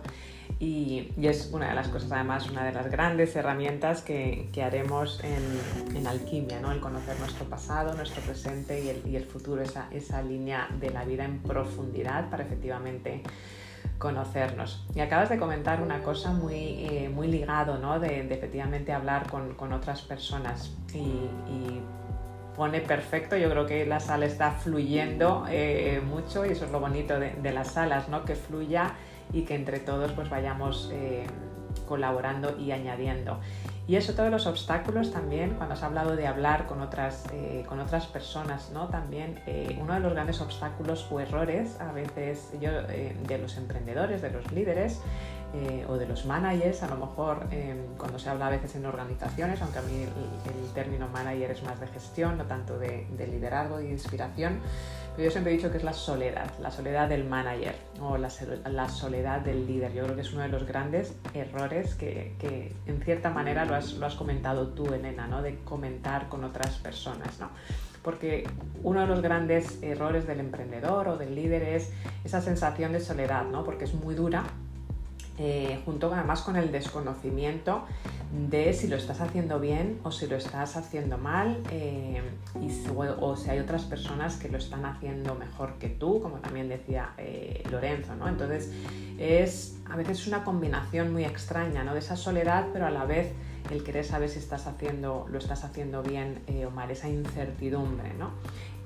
Y es una de las cosas, además, una de las grandes herramientas que haremos en Alquimia, ¿no? El conocer nuestro pasado, nuestro presente y el futuro, esa línea de la vida en profundidad para efectivamente conocernos. Y acabas de comentar una cosa muy ligado, ¿no? De efectivamente hablar con otras personas y pone perfecto. Yo creo que la sala está fluyendo mucho y eso es lo bonito de las salas, ¿no? Que fluya y que entre todos pues vayamos colaborando y añadiendo. Y eso, todos los obstáculos también, cuando has hablado de hablar con otras personas, ¿no? También uno de los grandes obstáculos o errores a veces de los emprendedores, de los líderes o de los managers, a lo mejor cuando se habla a veces en organizaciones, aunque a mí el término manager es más de gestión, no tanto de liderazgo y de inspiración, pero yo siempre he dicho que es la soledad del manager o la soledad del líder. Yo creo que es uno de los grandes errores que en cierta manera lo has comentado tú, Elena, ¿no? De comentar con otras personas, ¿no? Porque uno de los grandes errores del emprendedor o del líder es esa sensación de soledad, ¿no? Porque es muy dura, junto además con el desconocimiento de si lo estás haciendo bien o si lo estás haciendo mal, o si hay otras personas que lo están haciendo mejor que tú, como también decía Lorenzo, ¿no? Entonces es a veces una combinación muy extraña, ¿no? De esa soledad, pero a la vez el querer saber si lo estás haciendo bien o mal, esa incertidumbre, ¿no?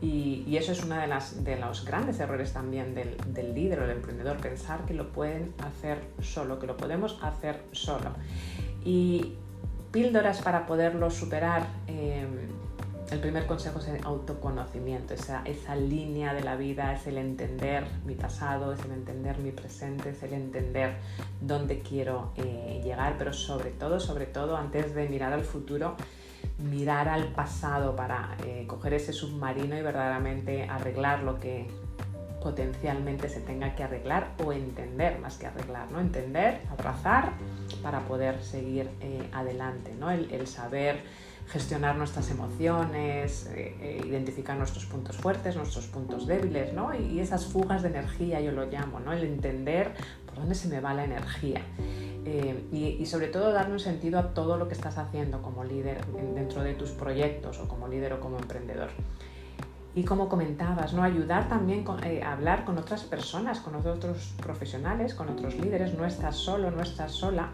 Y eso es uno de los grandes errores también del líder o del emprendedor, pensar que lo pueden hacer solo, que lo podemos hacer solo. Y píldoras para poderlo superar. El primer consejo es el autoconocimiento, esa línea de la vida, es el entender mi pasado, es el entender mi presente, es el entender dónde quiero llegar, pero sobre todo, antes de mirar al futuro, mirar al pasado para coger ese submarino y verdaderamente arreglar lo que potencialmente se tenga que arreglar o entender más que arreglar, ¿no? Entender, abrazar para poder seguir adelante, ¿no? El saber gestionar nuestras emociones, identificar nuestros puntos fuertes, nuestros puntos débiles, ¿no? Y esas fugas de energía, yo lo llamo, ¿no? El entender por dónde se me va la energía. Y sobre todo darle un sentido a todo lo que estás haciendo como líder dentro de tus proyectos o como líder o como emprendedor. Y como comentabas, ¿no? Ayudar también a hablar con otras personas, con otros profesionales, con otros líderes. No estás solo, no estás sola,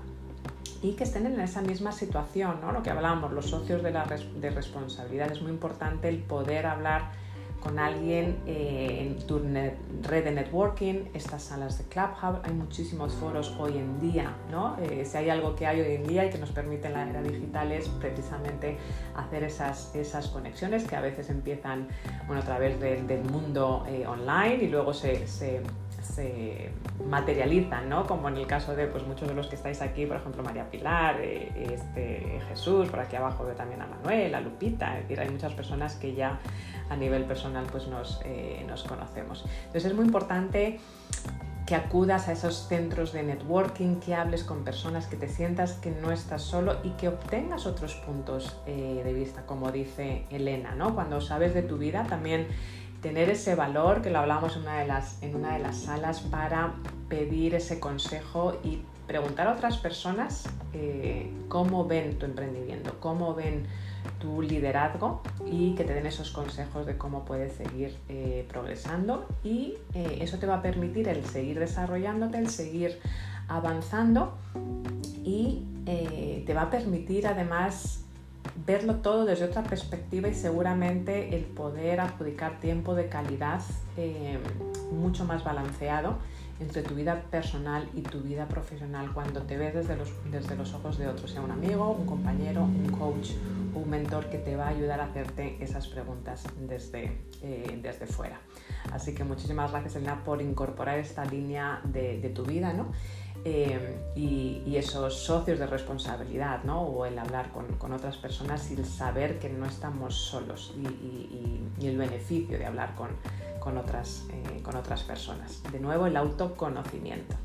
y que estén en esa misma situación, ¿no? Lo que hablábamos, los socios de responsabilidad. Es muy importante el poder hablar con alguien en tu red de networking, estas salas de Clubhouse. Hay muchísimos foros hoy en día, ¿no? Si hay algo que hay hoy en día y que nos permite en la era digital es precisamente hacer esas conexiones que a veces empiezan a través del mundo online y luego se materializan, ¿no? Como en el caso de muchos de los que estáis aquí, por ejemplo María Pilar, Jesús, por aquí abajo veo también a Manuel, a Lupita. Es decir, hay muchas personas que ya a nivel personal nos conocemos. Entonces es muy importante que acudas a esos centros de networking, que hables con personas, que te sientas que no estás solo y que obtengas otros puntos de vista, como dice Elena, ¿no? Cuando sabes de tu vida, también tener ese valor, que lo hablábamos en una de las salas, para pedir ese consejo y preguntar a otras personas cómo ven tu emprendimiento, cómo ven tu liderazgo y que te den esos consejos de cómo puedes seguir progresando, y eso te va a permitir el seguir desarrollándote, el seguir avanzando, y te va a permitir además verlo todo desde otra perspectiva y seguramente el poder adjudicar tiempo de calidad mucho más balanceado entre tu vida personal y tu vida profesional cuando te ves desde los ojos de otros, sea un amigo, un compañero, un coach, un mentor que te va a ayudar a hacerte esas preguntas desde fuera. Así que muchísimas gracias, Elena, por incorporar esta línea de tu vida, ¿no? Y esos socios de responsabilidad, ¿no? O el hablar con otras personas y el saber que no estamos solos, y el beneficio de hablar con otras personas. De nuevo, el autoconocimiento.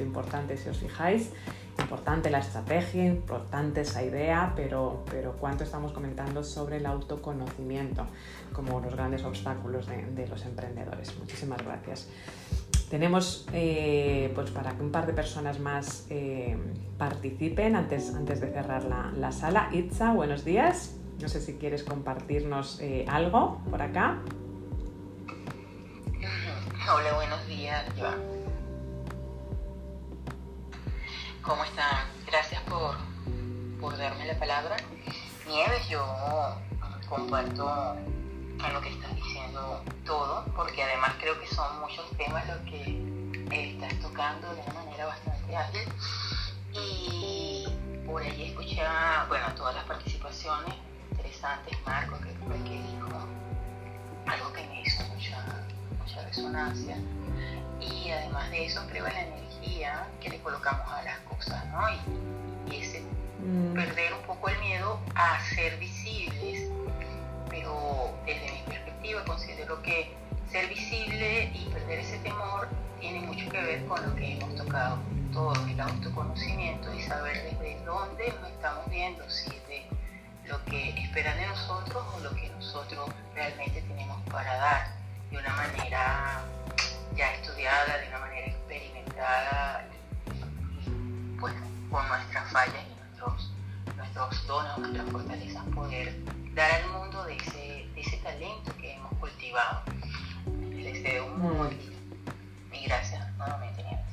Importante, si os fijáis, importante la estrategia, importante esa idea, pero cuánto estamos comentando sobre el autoconocimiento como los grandes obstáculos de los emprendedores. Muchísimas gracias. Tenemos pues para que un par de personas más participen antes de cerrar la sala. Itza, buenos días. No sé si quieres compartirnos algo por acá. Hola, buenos días, Joan. ¿Cómo están? Gracias por darme la palabra. Nieves, yo comparto en lo que estás diciendo todo, porque además creo que son muchos temas los que estás tocando de una manera bastante ágil. Y por ahí escuchaba, todas las participaciones interesantes. Marco, que dijo algo que me hizo mucha resonancia, y además de eso creo en la energía que le colocamos a las cosas, ¿no? Y ese perder un poco el miedo a ser visibles, pero desde mi perspectiva considero que ser visible y perder ese temor tiene mucho que ver con lo que hemos tocado todos, el autoconocimiento y saber desde dónde nos estamos viendo, si de lo que esperan de nosotros o lo que nosotros realmente tenemos para dar, de una manera ya estudiada, de una manera experimentada, pues con nuestras fallas y nuestros dones, nuestras fortalezas, poder dar al mundo de ese talento que hemos cultivado. Les deseo un muy buen día y gracias nuevamente, Nieves.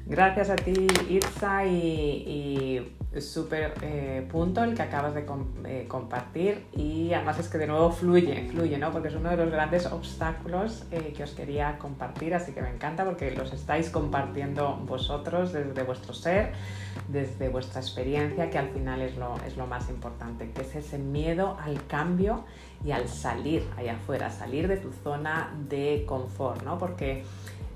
Gracias a ti, Itza, y súper punto el que acabas de compartir, y además es que de nuevo fluye, ¿no? Porque es uno de los grandes obstáculos que os quería compartir, así que me encanta porque los estáis compartiendo vosotros desde vuestro ser, desde vuestra experiencia, que al final es lo más importante, que es ese miedo al cambio y al salir allá afuera, salir de tu zona de confort, ¿no? Porque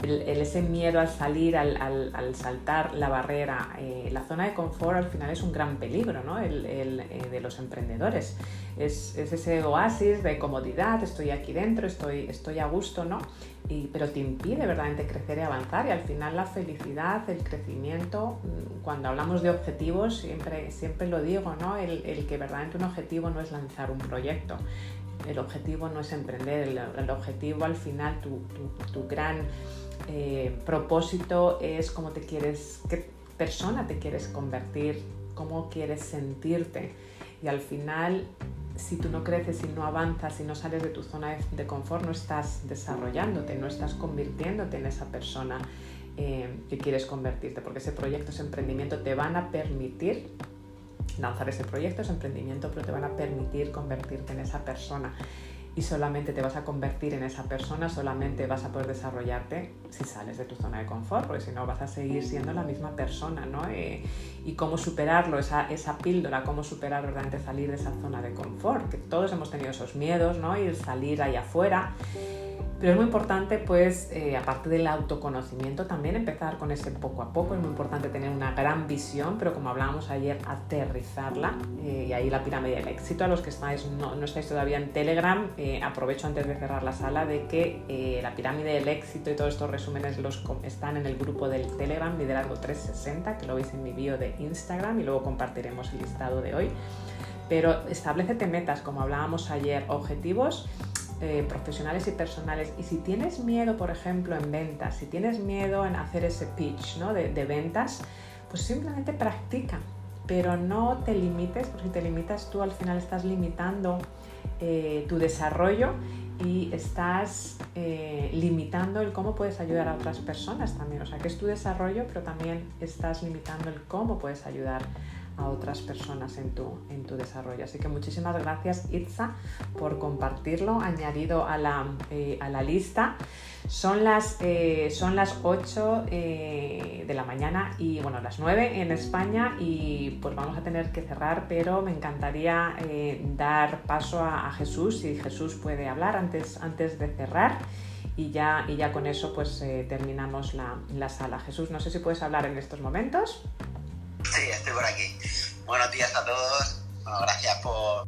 ese miedo al salir, al saltar la barrera, la zona de confort al final es un gran peligro, ¿no? De los emprendedores. Es ese oasis de comodidad, estoy aquí dentro, estoy a gusto, ¿no? Pero te impide verdaderamente crecer y avanzar, y al final la felicidad, el crecimiento, cuando hablamos de objetivos, siempre lo digo, ¿no? El que verdaderamente un objetivo no es lanzar un proyecto. El objetivo no es emprender, el objetivo al final, tu gran propósito es qué persona te quieres convertir, cómo quieres sentirte, y al final si tú no creces, si no avanzas, si no sales de tu zona de confort, no estás desarrollándote, no estás convirtiéndote en esa persona que quieres convertirte, porque ese proyecto, ese emprendimiento te van a permitir lanzar ese proyecto, ese emprendimiento, pero te van a permitir convertirte en esa persona, y solamente te vas a convertir en esa persona, solamente vas a poder desarrollarte si sales de tu zona de confort, porque si no vas a seguir siendo la misma persona, ¿no? Y cómo superarlo, esa píldora, cómo superar verdaderamente salir de esa zona de confort, que todos hemos tenido esos miedos, ¿no? Y el salir allá afuera. Pero es muy importante, pues, aparte del autoconocimiento, también empezar con ese poco a poco. Es muy importante tener una gran visión, pero como hablábamos ayer, aterrizarla. Y ahí la pirámide del éxito. A los que no estáis todavía en Telegram, aprovecho antes de cerrar la sala de que la pirámide del éxito y todos estos resúmenes están en el grupo del Telegram, Liderazgo 360, que lo veis en mi bio de Instagram, y luego compartiremos el listado de hoy. Pero establécete metas, como hablábamos ayer, objetivos profesionales y personales. Y si tienes miedo, por ejemplo, en ventas, si tienes miedo en hacer ese pitch, ¿no? de ventas, pues simplemente practica, pero no te limites, porque si te limitas tú al final estás limitando tu desarrollo y estás limitando el cómo puedes ayudar a otras personas también. O sea, que es tu desarrollo, pero también estás limitando el cómo puedes ayudar a otras personas en tu desarrollo. Así que muchísimas gracias, Itza, por compartirlo, añadido a la lista. Son las 8 de la mañana y bueno, las 9 en España, y pues vamos a tener que cerrar, pero me encantaría dar paso a Jesús, si Jesús puede hablar antes de cerrar, y ya con eso pues terminamos la sala. Jesús, no sé si puedes hablar en estos momentos. Sí, estoy por aquí. Buenos días a todos. Bueno, gracias por